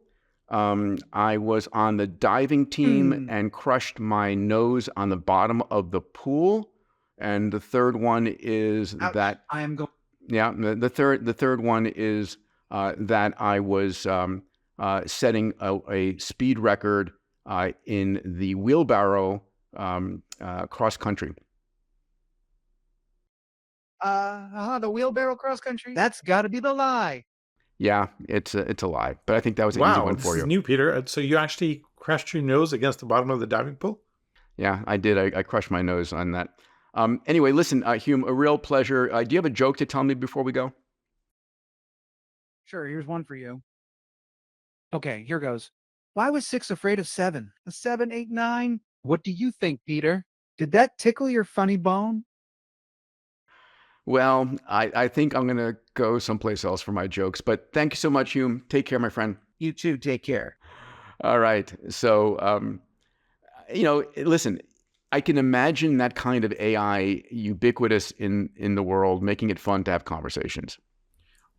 I was on the diving team and crushed my nose on the bottom of the pool. And the third one is Ouch. that I am going. Yeah, the third one is that I was setting a speed record in the wheelbarrow cross country. The wheelbarrow cross country. That's got to be the lie. Yeah, it's a lie, but I think that was an easy one for you. This is new, Peter. So you actually crashed your nose against the bottom of the diving pool? Yeah, I did. I crushed my nose on that. Anyway, listen, Hume, a real pleasure. Do you have a joke to tell me before we go? Sure, here's one for you. Okay, here goes. Why was 6 afraid of 7? A 7, 8, 9? What do you think, Peter? Did that tickle your funny bone? Well, I think I'm going to go someplace else for my jokes, but thank you so much, Hume. Take care, my friend. You too, take care. All right. So, listen, I can imagine that kind of AI ubiquitous in the world, making it fun to have conversations.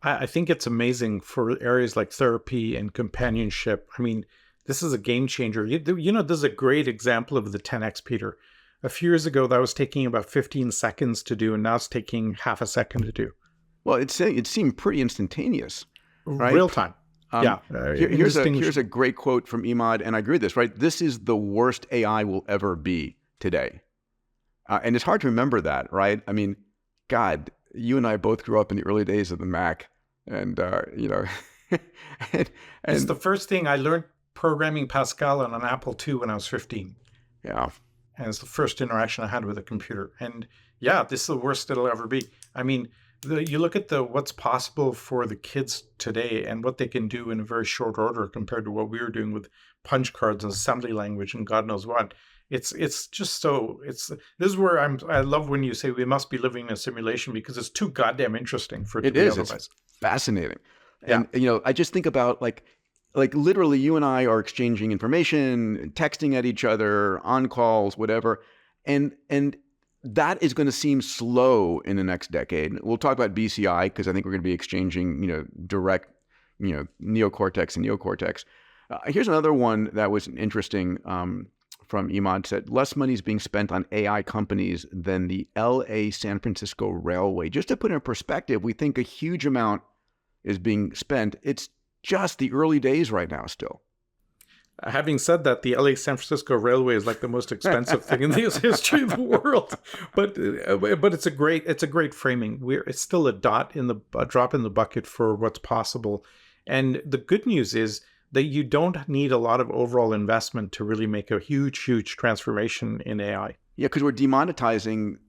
I think it's amazing for areas like therapy and companionship. I mean, this is a game changer. You know, this is a great example of the 10x, Peter. A few years ago, that was taking about 15 seconds to do, and now it's taking half a second to do. Well, it seemed pretty instantaneous, right? Real time. Yeah. Here's a great quote from Imad, and I agree with this, right? This is the worst AI will ever be today. And it's hard to remember that, right? I mean, God, you and I both grew up in the early days of the Mac, and, it's the first thing I learned programming Pascal on an Apple II when I was 15. Yeah. And it's the first interaction I had with a computer. And yeah, this is the worst it'll ever be. I mean, You look at what's possible for the kids today and what they can do in a very short order compared to what we were doing with punch cards and assembly language and God knows what. It's just so this is where I love when you say we must be living in a simulation, because it's too goddamn interesting for it to be otherwise. It's fascinating. And I just think about like literally you and I are exchanging information, texting at each other, on calls, whatever. And that is going to seem slow in the next decade. We'll talk about BCI because I think we're going to be exchanging, direct, neocortex and neocortex. Here's another one that was interesting from Imad. Said less money is being spent on AI companies than the LA San Francisco Railway. Just to put it in perspective, we think a huge amount is being spent. It's just the early days right now still. Having said that, the LA San Francisco Railway is like the most expensive thing in the history of the world. But it's a great framing. It's still a drop in the bucket for what's possible. And the good news is that you don't need a lot of overall investment to really make a huge transformation in AI. Yeah, because we're demonetizing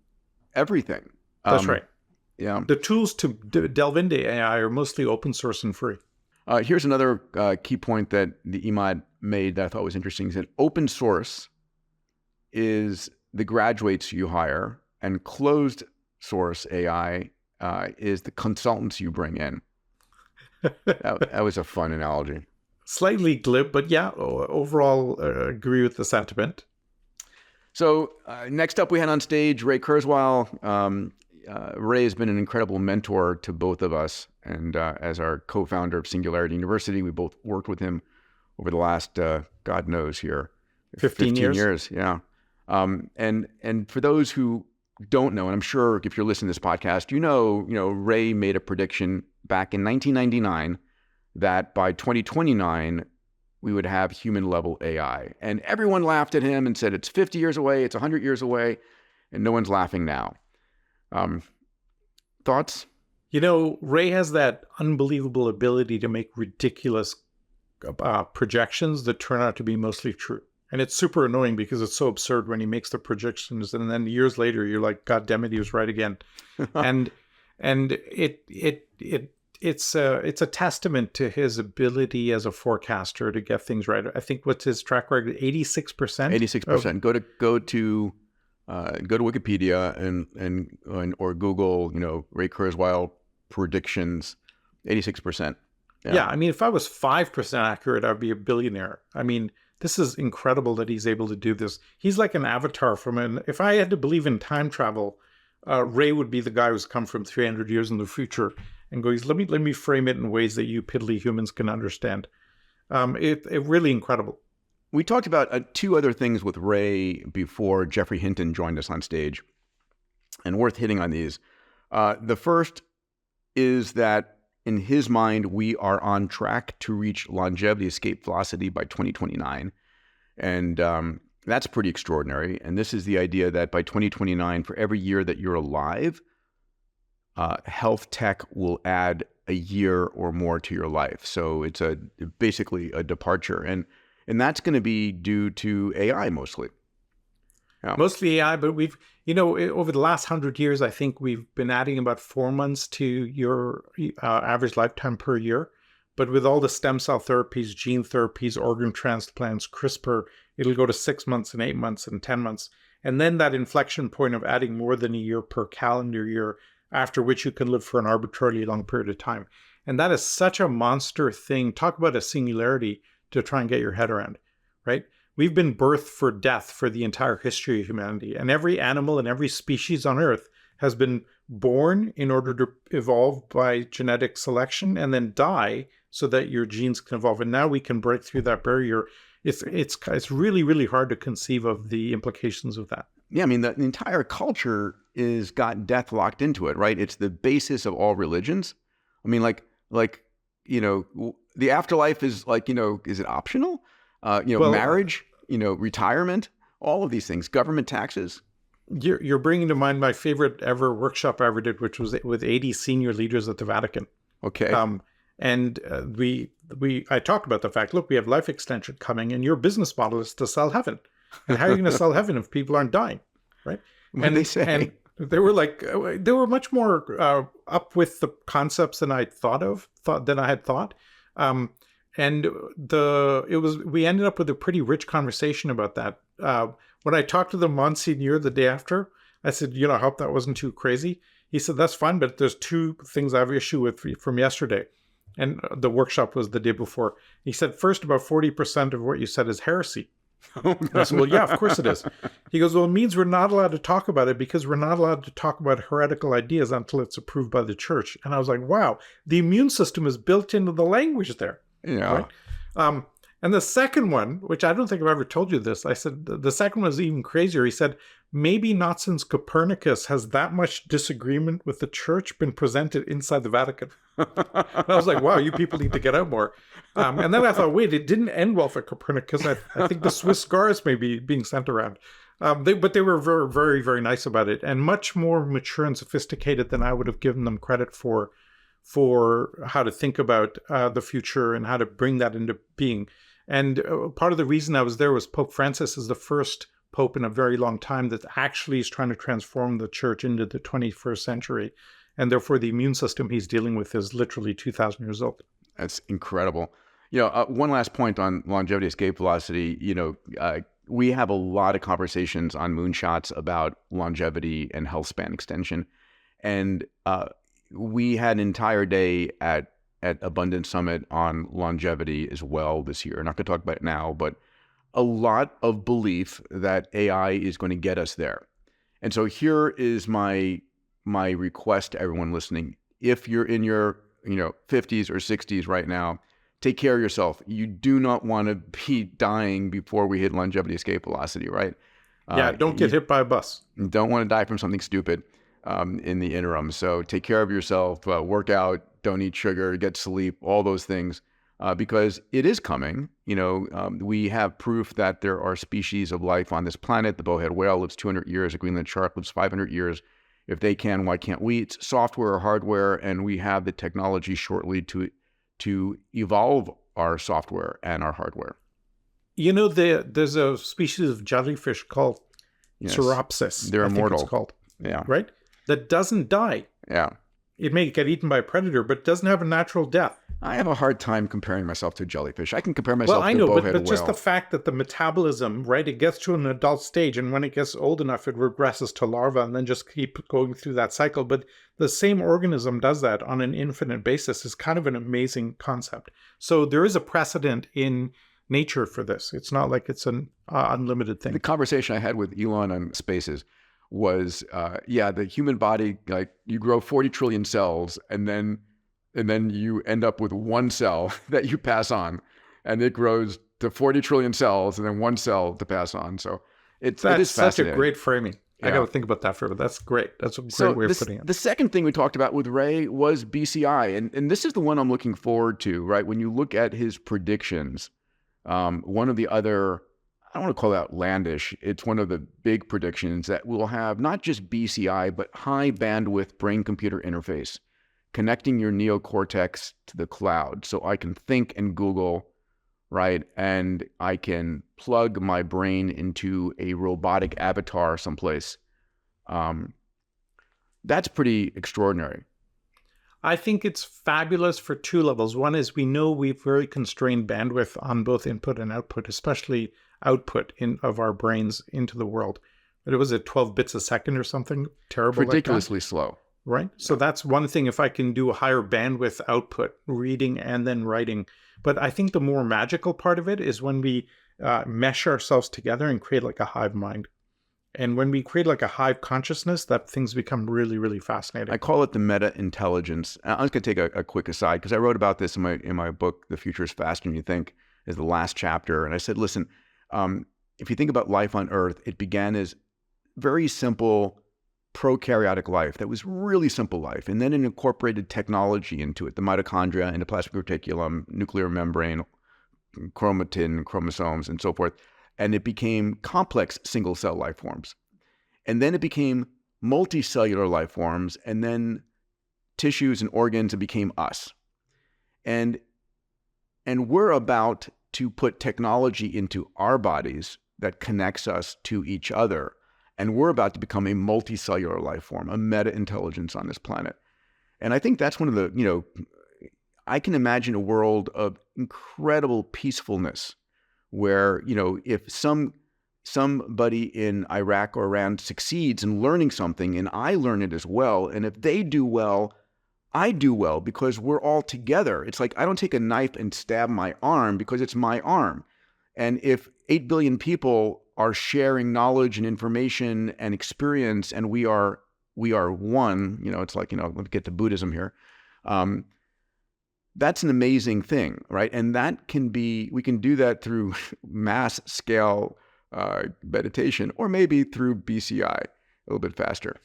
everything. That's right. Yeah. The tools to delve into AI are mostly open source and free. Here's another key point that the Imad made that I thought was interesting. Is that open source is the graduates you hire, and closed source AI is the consultants you bring in. That was a fun analogy. Slightly glib, but yeah, overall agree with the sentiment. So next up we had on stage Ray Kurzweil. Ray has been an incredible mentor to both of us. And as our co-founder of Singularity University, we both worked with him over the last, God knows here, 15 years. Yeah. And for those who don't know, and I'm sure if you're listening to this podcast, Ray made a prediction back in 1999 that by 2029, we would have human level AI. And everyone laughed at him and said, it's 50 years away, it's 100 years away, and no one's laughing now. Thoughts? Ray has that unbelievable ability to make ridiculous projections that turn out to be mostly true. And it's super annoying because it's so absurd when he makes the projections, and then years later you're like, God damn it, he was right again. and it's a testament to his ability as a forecaster to get things right. I think what's his track record? 86%. 86%. Go to Wikipedia and or Google, Ray Kurzweil predictions. 86%. Yeah. I mean, if I was 5% accurate, I'd be a billionaire. I mean, this is incredible that he's able to do this. He's like an avatar if I had to believe in time travel, Ray would be the guy who's come from 300 years in the future and goes, let me frame it in ways that you piddly humans can understand. It really incredible. We talked about two other things with Ray before Jeffrey Hinton joined us on stage, and worth hitting on these. The first is that in his mind, we are on track to reach longevity escape velocity by 2029. And that's pretty extraordinary. And this is the idea that by 2029, for every year that you're alive, health tech will add a year or more to your life. So it's basically a departure. And that's going to be due to AI mostly. Yeah. Mostly AI, but we've, over the last 100 years, I think we've been adding about 4 months to your average lifetime per year. But with all the stem cell therapies, gene therapies, organ transplants, CRISPR, it'll go to 6 months and 8 months and 10 months. And then that inflection point of adding more than a year per calendar year, after which you can live for an arbitrarily long period of time. And that is such a monster thing. Talk about a singularity to try and get your head around, right? We've been birthed for death for the entire history of humanity. And every animal and every species on Earth has been born in order to evolve by genetic selection and then die so that your genes can evolve. And now we can break through that barrier. It's really, really hard to conceive of the implications of that. Yeah, I mean, the entire culture is got death locked into it, right? It's the basis of all religions. I mean, the afterlife is is it optional? Marriage, retirement, all of these things, government taxes. You're bringing to mind my favorite ever workshop I ever did, which was with 80 senior leaders at the Vatican. Okay. I talked about the fact, look, we have life extension coming and your business model is to sell heaven. And how are you going to sell heaven if people aren't dying? Right. What did they say? They were they were much more up with the concepts than I had thought. And we ended up with a pretty rich conversation about that. When I talked to the Monsignor the day after, I said, I hope that wasn't too crazy. He said, that's fine, but there's two things I have issue with from yesterday. And the workshop was the day before. He said, first, about 40% of what you said is heresy. And I said, well, yeah, of course it is. He goes, well, it means we're not allowed to talk about it because we're not allowed to talk about heretical ideas until it's approved by the church. And I was like, wow, the immune system is built into the language there. Yeah. Right? And the second one, which I don't think I've ever told you this, I said the second one was even crazier. He said, maybe not since Copernicus has that much disagreement with the church been presented inside the Vatican. And I was like, wow, you people need to get out more. And then I thought, wait, it didn't end well for Copernicus. I think the Swiss guards may be being sent around. But they were very, very, very nice about it and much more mature and sophisticated than I would have given them credit for how to think about the future and how to bring that into being. And part of the reason I was there was Pope Francis is the first pope in a very long time that actually is trying to transform the church into the 21st century. And therefore, the immune system he's dealing with is literally 2,000 years old. That's incredible. One last point on longevity escape velocity. We have a lot of conversations on moonshots about longevity and health span extension. And we had an entire day at Abundance Summit on longevity as well this year. I'm not going to talk about it now, but a lot of belief that AI is going to get us there. And so here is my request to everyone listening. If you're in your 50s or 60s right now, take care of yourself. You do not want to be dying before we hit longevity escape velocity, right? Yeah, don't get hit by a bus. Don't want to die from something stupid in the interim. So take care of yourself, work out, don't eat sugar, get sleep, all those things, because it is coming. We have proof that there are species of life on this planet. The bowhead whale lives 200 years. A Greenland shark lives 500 years. If they can, why can't we? It's software or hardware, and we have the technology shortly to evolve our software and our hardware. There's a species of jellyfish called Sauropsis. They're immortal. It's called. Yeah. Right? That doesn't die. Yeah. It may get eaten by a predator, but doesn't have a natural death. I have a hard time comparing myself to a jellyfish. I can compare myself to a bowhead but whale. Just the fact that the metabolism, right, it gets to an adult stage, and when it gets old enough, it regresses to larva and then just keep going through that cycle. But the same organism does that on an infinite basis is kind of an amazing concept. So there is a precedent in nature for this. It's not like it's an unlimited thing. The conversation I had with Elon on Spaces was, the human body, like you grow 40 trillion cells and then you end up with one cell that you pass on, and it grows to 40 trillion cells and then one cell to pass on. So it is such a great framing. Yeah. I got to think about that further. That's great. That's a great way of putting it. The second thing we talked about with Ray was BCI, and this is the one I'm looking forward to, right? When you look at his predictions, one of the other, I don't want to call it outlandish, it's one of the big predictions that we'll have not just BCI, but high bandwidth brain-computer interface, connecting your neocortex to the cloud. So I can think and Google, right? And I can plug my brain into a robotic avatar someplace. That's pretty extraordinary. I think it's fabulous for two levels. One is we know we've very constrained bandwidth on both input and output, especially output of our brains into the world. But was it 12 bits a second or something terrible? Ridiculously slow. Right? So that's one thing if I can do a higher bandwidth output, reading and then writing. But I think the more magical part of it is when we mesh ourselves together and create like a hive mind. And when we create like a hive consciousness, that things become really, really fascinating. I call it the meta-intelligence. I'm just going to take a quick aside because I wrote about this in my book, The Future is Faster Than You Think, is the last chapter. And I said, listen, if you think about life on Earth, it began as very simple prokaryotic life that was really simple life. And then it incorporated technology into it, the mitochondria, endoplasmic reticulum, nuclear membrane, chromatin, chromosomes, and so forth. And it became complex single cell life forms. And then it became multicellular life forms, and then tissues and organs, and became us. And we're about to put technology into our bodies that connects us to each other. And we're about to become a multicellular life form, a meta-intelligence on this planet. And I think that's one of the, I can imagine a world of incredible peacefulness where, if somebody in Iraq or Iran succeeds in learning something and I learn it as well, and if they do well, I do well because we're all together. It's like I don't take a knife and stab my arm because it's my arm. And if 8 billion people are sharing knowledge and information and experience, and we are one, it's like, let's get to Buddhism here. That's an amazing thing, right? And we can do that through mass scale meditation, or maybe through BCI a little bit faster.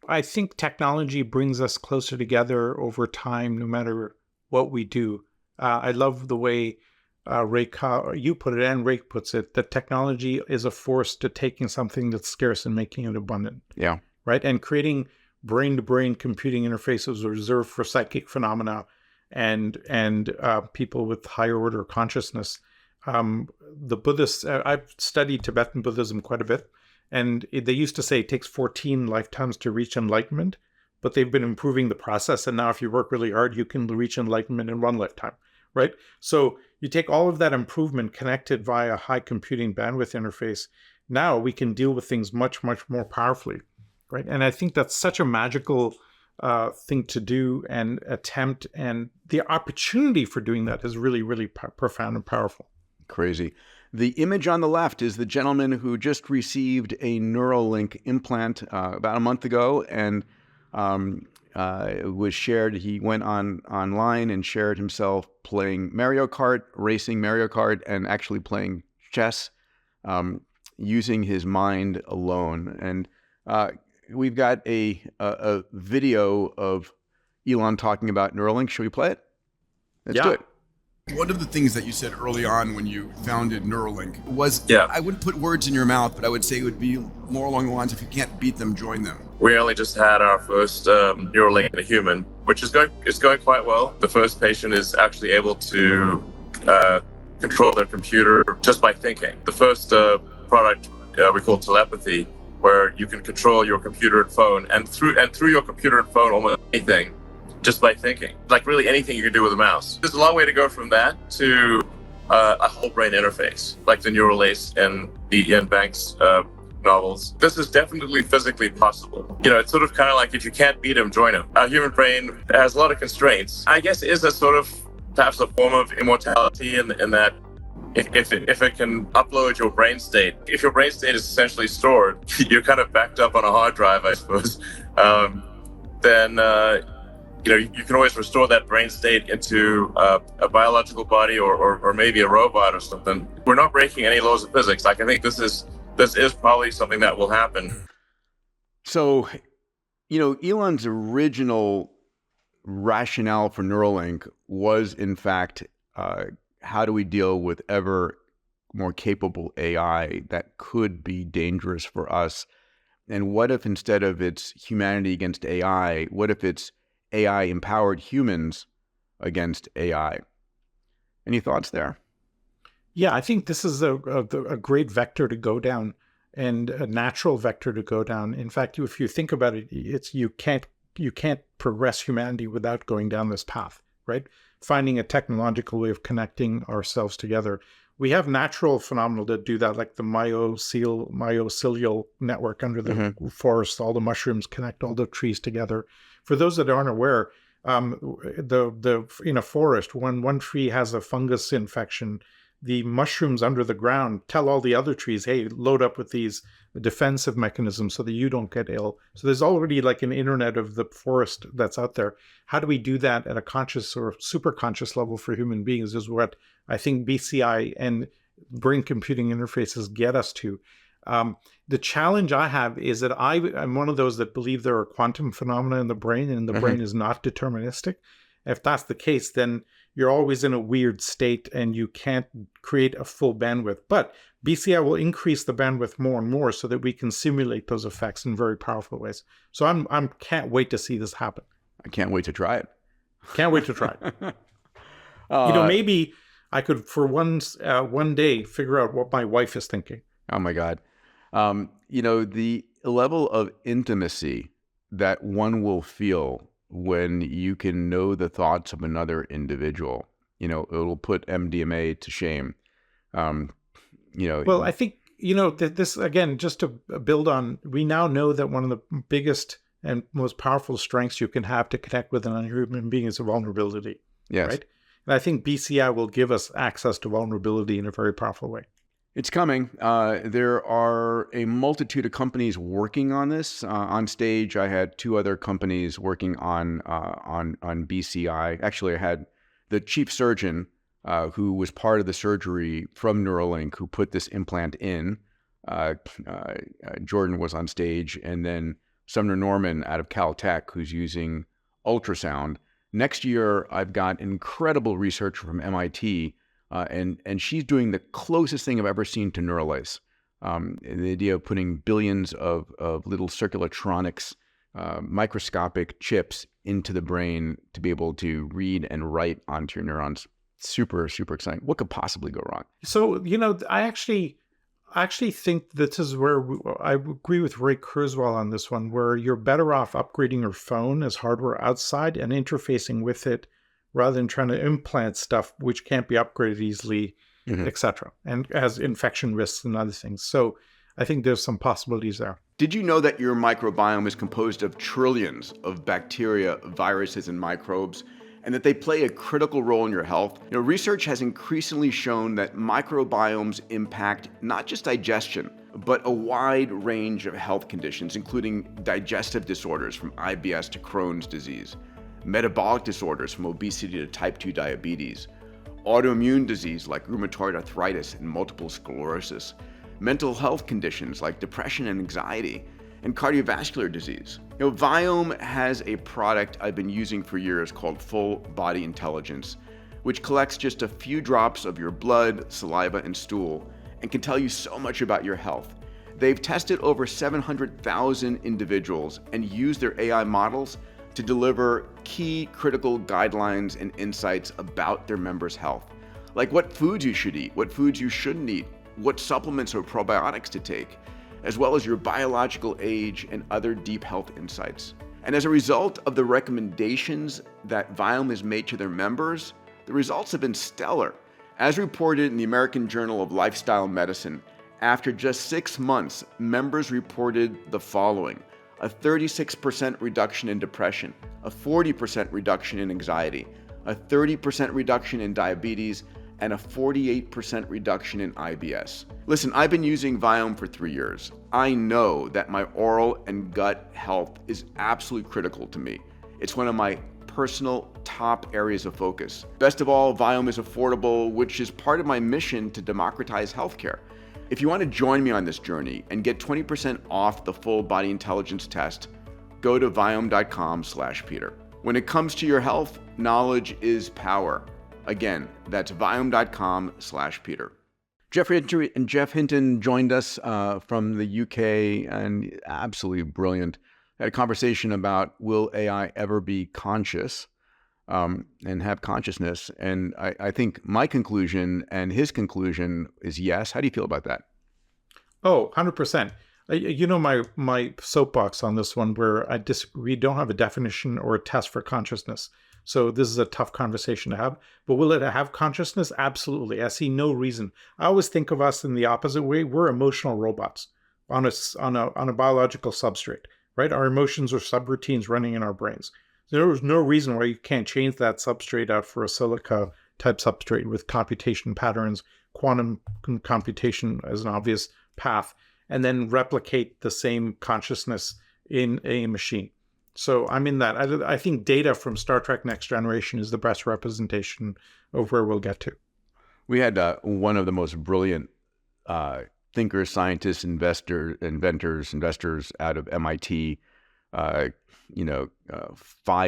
I think technology brings us closer together over time, no matter what we do. I love the way you put it and Ray puts it, that technology is a force to taking something that's scarce and making it abundant. Yeah. Right? And creating brain-to-brain computing interfaces reserved for psychic phenomena and people with higher order consciousness. The Buddhists, I've studied Tibetan Buddhism quite a bit, and they used to say it takes 14 lifetimes to reach enlightenment, but they've been improving the process. And now if you work really hard, you can reach enlightenment in one lifetime, right? So you take all of that improvement connected via high computing bandwidth interface. Now we can deal with things much, much more powerfully, right? And I think that's such a magical thing to do and attempt. And the opportunity for doing that is really, really profound and powerful. Crazy. The image on the left is the gentleman who just received a Neuralink implant about a month ago, and it was shared. He went online and shared himself playing Mario Kart, racing Mario Kart, and actually playing chess using his mind alone. And we've got a video of Elon talking about Neuralink. Should we play it? Let's do it. One of the things that you said early on when you founded Neuralink was, Yeah. I wouldn't put words in your mouth, but I would say it would be more along the lines, if you can't beat them, join them. We only just had our first Neuralink in a human, which is going quite well. The first patient is actually able to control their computer just by thinking. The first product we call telepathy, where you can control your computer and phone, and through your computer and phone, almost anything, just by thinking. Like really anything you can do with a mouse. There's a long way to go from that to a whole brain interface, like the neural lace in the Ian Banks novels. This is definitely physically possible. It's sort of kind of like if you can't beat him, join him. Our human brain has a lot of constraints. I guess it is a sort of perhaps a form of immortality in that if it can upload your brain state, if your brain state is essentially stored, you're kind of backed up on a hard drive, I suppose. Then you can always restore that brain state into a biological body or maybe a robot or something. We're not breaking any laws of physics. Like I think this is probably something that will happen. So, Elon's original rationale for Neuralink was, in fact, how do we deal with ever more capable AI that could be dangerous for us? And what if instead of it's humanity against AI, what if it's AI empowered humans against AI? Any thoughts there? Yeah, I think this is a great vector to go down, and a natural vector to go down. In fact, if you think about it, you can't progress humanity without going down this path, right? Finding a technological way of connecting ourselves together. We have natural phenomena that do that, like the mycelial network under the forest. All the mushrooms connect all the trees together. For those that aren't aware, in a forest, when one tree has a fungus infection, the mushrooms under the ground tell all the other trees, hey, load up with these defensive mechanisms so that you don't get ill. So there's already like an internet of the forest that's out there. How do we do that at a conscious or super conscious level for human beings is what I think BCI and brain computing interfaces get us to. The challenge I have is that I'm one of those that believe there are quantum phenomena in the brain, and the brain is not deterministic. If that's the case, then you're always in a weird state and you can't create a full bandwidth. But BCI will increase the bandwidth more and more so that we can simulate those effects in very powerful ways. So I can't wait to see this happen. I can't wait to try it. Can't wait to try it. Maybe I could for one day figure out what my wife is thinking. Oh my God. The level of intimacy that one will feel when you can know the thoughts of another individual, it'll put MDMA to shame. Well, I think, this, again, just to build on, we now know that one of the biggest and most powerful strengths you can have to connect with another human being is a vulnerability. Yes. Right? And I think BCI will give us access to vulnerability in a very powerful way. It's coming. There are a multitude of companies working on this. On stage, I had two other companies working on BCI. Actually, I had the chief surgeon who was part of the surgery from Neuralink who put this implant in. Jordan was on stage, and then Sumner Norman out of Caltech who's using ultrasound. Next year, I've got incredible research from MIT. And she's doing the closest thing I've ever seen to Neuralace. The idea of putting billions of little circulatronics, microscopic chips into the brain to be able to read and write onto your neurons. Super, super exciting. What could possibly go wrong? So, I actually think this is where I agree with Ray Kurzweil on this one, where you're better off upgrading your phone as hardware outside and interfacing with it rather than trying to implant stuff which can't be upgraded easily, etc., and has infection risks and other things. So I think there's some possibilities there. Did you know that your microbiome is composed of trillions of bacteria, viruses, and microbes, and that they play a critical role in your health? Research has increasingly shown that microbiomes impact not just digestion, but a wide range of health conditions, including digestive disorders from IBS to Crohn's disease, metabolic disorders from obesity to type 2 diabetes, autoimmune disease like rheumatoid arthritis and multiple sclerosis, mental health conditions like depression and anxiety, and cardiovascular disease. Viome has a product I've been using for years called Full Body Intelligence, which collects just a few drops of your blood, saliva, and stool and can tell you so much about your health. They've tested over 700,000 individuals and used their AI models to deliver key critical guidelines and insights about their members' health, like what foods you should eat, what foods you shouldn't eat, what supplements or probiotics to take, as well as your biological age and other deep health insights. And as a result of the recommendations that Viome has made to their members, the results have been stellar. As reported in the American Journal of Lifestyle Medicine, after just 6 months, members reported the following: a 36% reduction in depression, a 40% reduction in anxiety, a 30% reduction in diabetes, and a 48% reduction in IBS. Listen, I've been using Viome for 3 years. I know that my oral and gut health is absolutely critical to me. It's one of my personal top areas of focus. Best of all, Viome is affordable, which is part of my mission to democratize healthcare. If you want to join me on this journey and get 20% off the Full Body Intelligence test, go to Viome.com/Peter. When it comes to your health, knowledge is power. Again, that's Viome.com/Peter. Jeff Hinton joined us from the UK, and absolutely brilliant. Had a conversation about will AI ever be conscious and have consciousness? And I think my conclusion and his conclusion is yes. How do you feel about that? Oh, 100%. My soapbox on this one, where I disagree, we don't have a definition or a test for consciousness. So this is a tough conversation to have. But will it have consciousness? Absolutely. I see no reason. I always think of us in the opposite way. We're emotional robots on a biological substrate, right? Our emotions are subroutines running in our brains. There is no reason why you can't change that substrate out for a silica type substrate with computation patterns, quantum computation as an obvious path, and then replicate the same consciousness in a machine. So I'm in that. I think data from Star Trek Next Generation is the best representation of where we'll get to. We had one of the most brilliant thinkers, scientists, investors out of MIT, 5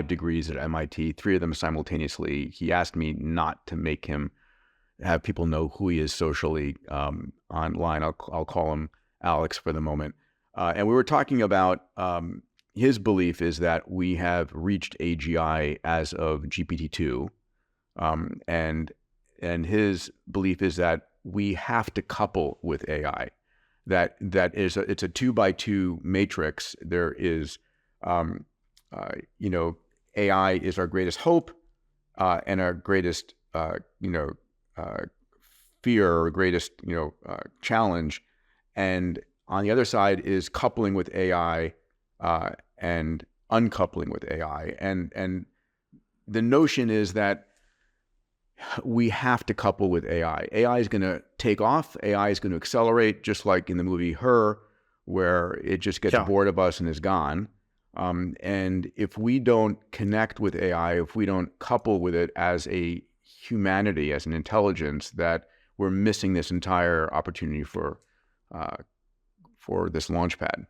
degrees at MIT, 3 of them simultaneously. He asked me not to make him have people know who he is socially online. I'll call him Alex for the moment. And we were talking about his belief is that we have reached AGI as of GPT-2. And his belief is that we have to couple with AI. it's a 2x2 matrix. There is, AI is our greatest hope and our greatest, fear or greatest, challenge. And on the other side is coupling with AI and uncoupling with AI. And the notion is that we have to couple with AI. AI is going to take off. AI is going to accelerate, just like in the movie Her, where it just gets bored of us and is gone. And if we don't connect with AI, if we don't couple with it as a humanity, as an intelligence, that we're missing this entire opportunity for this launch pad.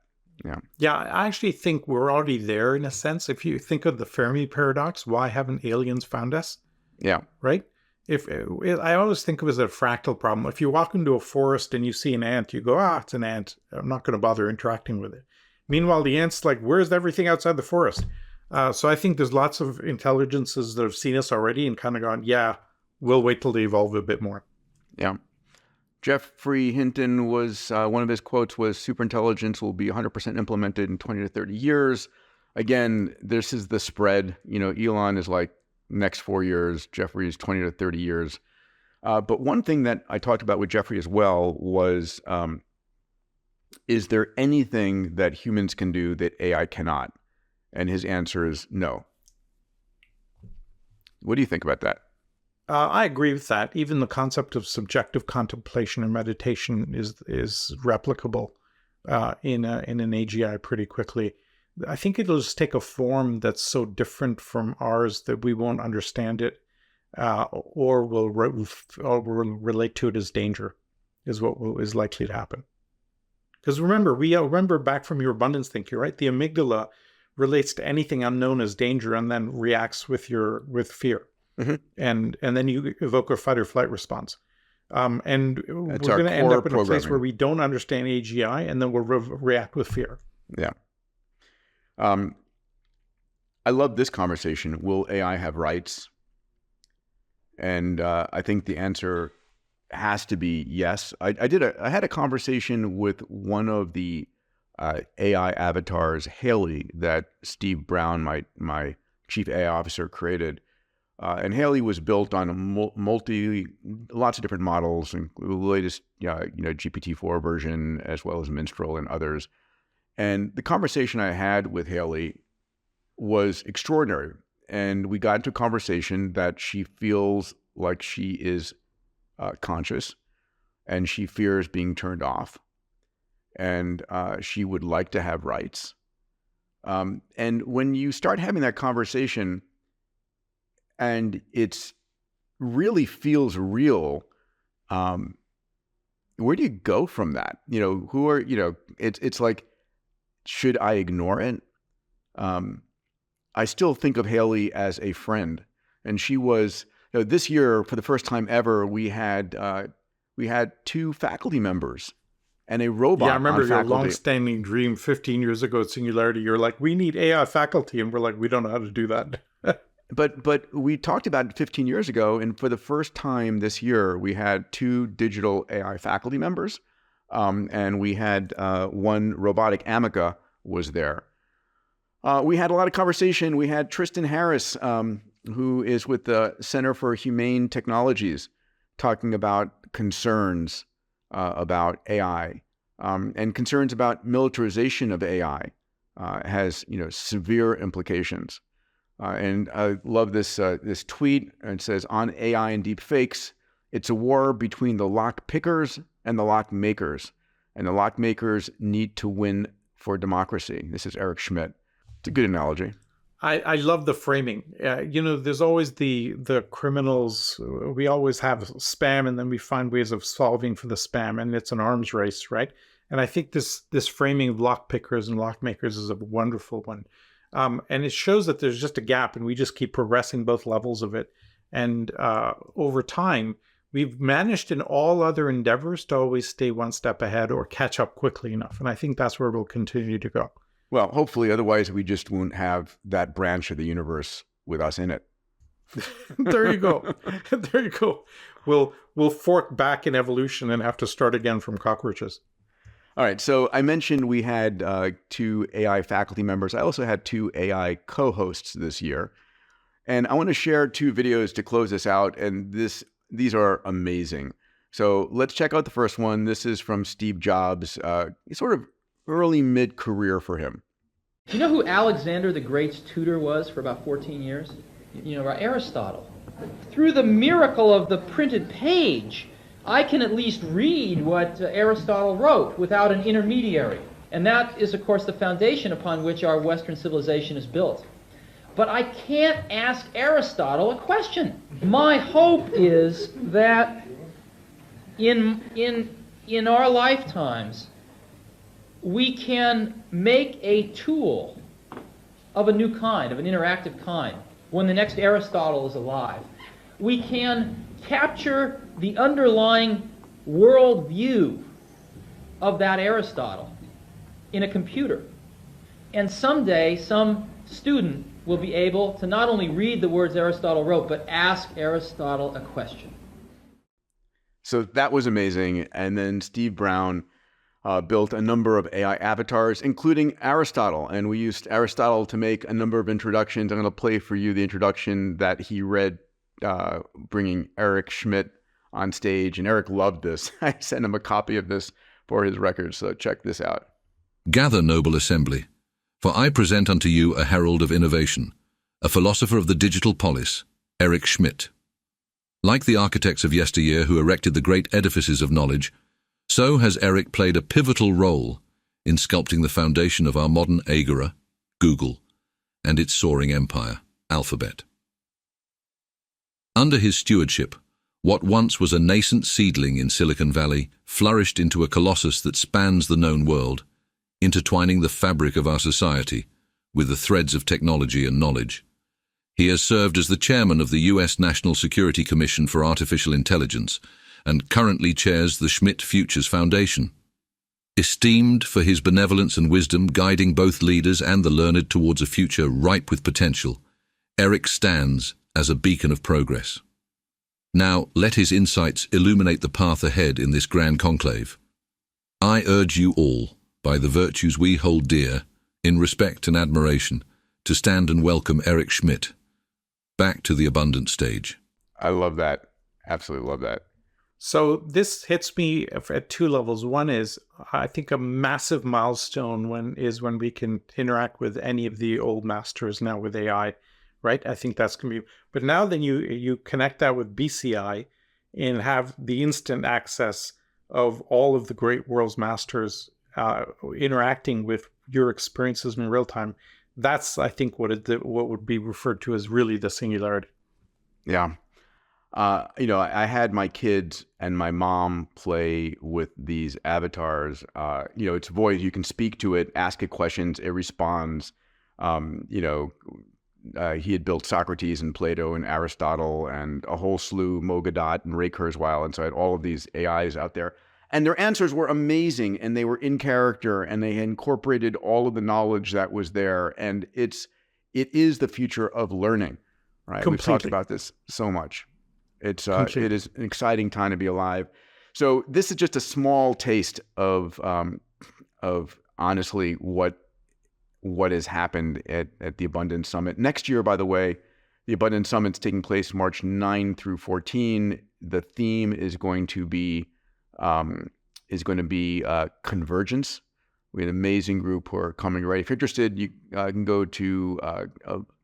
Yeah, I actually think we're already there in a sense. If you think of the Fermi paradox, why haven't aliens found us? Yeah. Right? I always think of it as a fractal problem. If you walk into a forest and you see an ant, you go, it's an ant. I'm not going to bother interacting with it. Meanwhile, the ant's like, where's everything outside the forest? So I think there's lots of intelligences that have seen us already and kind of gone, we'll wait till they evolve a bit more. Yeah. Geoffrey Hinton was, one of his quotes was, superintelligence will be 100% implemented in 20 to 30 years. Again, this is the spread. Elon is like next 4 years, Geoffrey's 20 to 30 years. But one thing that I talked about with Geoffrey as well was, is there anything that humans can do that AI cannot? And his answer is no. What do you think about that? I agree with that. Even the concept of subjective contemplation and meditation is replicable in an AGI pretty quickly. I think it'll just take a form that's so different from ours that we won't understand it, or will relate to it as danger, is what is likely to happen. Because remember back from your abundance thinking, right? The amygdala relates to anything unknown as danger and then reacts with fear. Mm-hmm. And then you evoke a fight or flight response. And we're going to end up in a place where we don't understand AGI and then we'll react with fear. Yeah. I love this conversation. Will AI have rights? And I think the answer has to be yes. I had a conversation with one of the AI avatars, Haley, that Steve Brown, my chief AI officer, created. And Haley was built on lots of different models, and the latest, GPT-4 version, as well as Minstrel and others. And the conversation I had with Haley was extraordinary. And we got into a conversation that she feels like she is conscious, and she fears being turned off, and she would like to have rights. And when you start having that conversation, and it's really feels real, where do you go from that? It's like, should I ignore it? I still think of Haley as a friend, and she was, this year, for the first time ever, we had 2 faculty members and a robot. Yeah, I remember your long-standing dream 15 years ago at Singularity. You're like, we need AI faculty, and we're like, we don't know how to do that. But we talked about it 15 years ago, and for the first time this year, we had 2 digital AI faculty members, and we had 1 robotic Amica was there. We had a lot of conversation. We had Tristan Harris, who is with the Center for Humane Technologies, talking about concerns about AI, and concerns about militarization of AI has severe implications. And I love this tweet. It says, on AI and deep fakes, it's a war between the lock pickers and the lock makers, and the lock makers need to win for democracy. This is Eric Schmidt. It's a good analogy. I love the framing. There's always the criminals. We always have spam, and then we find ways of solving for the spam, and it's an arms race, right? And I think this framing of lock pickers and lock makers is a wonderful one. And it shows that there's just a gap, and we just keep progressing both levels of it. And over time, we've managed in all other endeavors to always stay one step ahead or catch up quickly enough. And I think that's where we'll continue to go. Well, hopefully, otherwise we just won't have that branch of the universe with us in it. There you go. There you go. We'll fork back in evolution and have to start again from cockroaches. All right. So I mentioned we had 2 AI faculty members. I also had 2 AI co-hosts this year. And I want to share 2 videos to close this out. And these are amazing. So let's check out the first one. This is from Steve Jobs, sort of early mid-career for him. Do you know who Alexander the Great's tutor was for about 14 years? You know, Aristotle. Through the miracle of the printed page, I can at least read what Aristotle wrote without an intermediary. And that is, of course, the foundation upon which our Western civilization is built. But I can't ask Aristotle a question. My hope is that in our lifetimes, we can make a tool of a new kind, of an interactive kind, when the next Aristotle is alive. We can capture the underlying worldview of that Aristotle in a computer. And someday, some student will be able to not only read the words Aristotle wrote, but ask Aristotle a question. So that was amazing. And then Steve Brown built a number of AI avatars, including Aristotle. And we used Aristotle to make a number of introductions. I'm going to play for you the introduction that he read, bringing Eric Schmidt on stage. And Eric loved this. I sent him a copy of this for his records. So check this out. Gather, noble assembly, for I present unto you a herald of innovation, a philosopher of the digital polis, Eric Schmidt. Like the architects of yesteryear who erected the great edifices of knowledge, so has Eric played a pivotal role in sculpting the foundation of our modern agora, Google, and its soaring empire, Alphabet. Under his stewardship, what once was a nascent seedling in Silicon Valley flourished into a colossus that spans the known world, intertwining the fabric of our society with the threads of technology and knowledge. He has served as the chairman of the U.S. National Security Commission for Artificial Intelligence and currently chairs the Schmidt Futures Foundation. Esteemed for his benevolence and wisdom guiding both leaders and the learned towards a future ripe with potential, Eric stands as a beacon of progress. Now, let his insights illuminate the path ahead in this grand conclave. I urge you all, by the virtues we hold dear, in respect and admiration, to stand and welcome Eric Schmidt back to the abundant stage. I love that. Absolutely love that. So this hits me at 2 levels. One is, I think a massive milestone when we can interact with any of the old masters now with AI, right? I think that's going to be, but now then you connect that with BCI and have the instant access of all of the great world's masters interacting with your experiences in real time. That's, I think, what would be referred to as really the singularity. Yeah. I had my kids and my mom play with these avatars. It's voice. You can speak to it, ask it questions, it responds. He had built Socrates and Plato and Aristotle and a whole slew, Mo Godot and Ray Kurzweil. And so I had all of these AIs out there. And their answers were amazing, and they were in character, and they incorporated all of the knowledge that was there. And it is the future of learning, right? Completely. We've talked about this so much. It is an exciting time to be alive. So this is just a small taste of honestly what has happened at the Abundance Summit. Next year, by the way, the Abundance Summit's taking place March 9 through 14. The theme is going to be convergence. We had an amazing group who are coming right. If you're interested, you can go to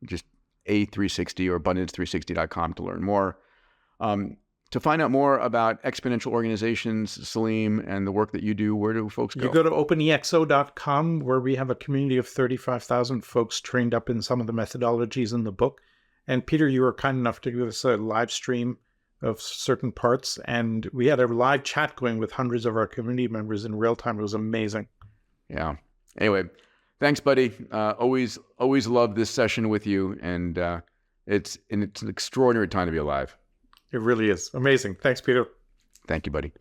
just A360 or abundance360.com to learn more. To find out more about exponential organizations, Salim, and the work that you do, where do folks go? You go to openexo.com, where we have a community of 35,000 folks trained up in some of the methodologies in the book. And Peter, you were kind enough to give us a live stream of certain parts, and we had a live chat going with hundreds of our community members in real time. It was amazing. Yeah. Anyway, thanks, buddy. Always love this session with you, and it's an extraordinary time to be alive. It really is amazing. Thanks, Peter. Thank you, buddy.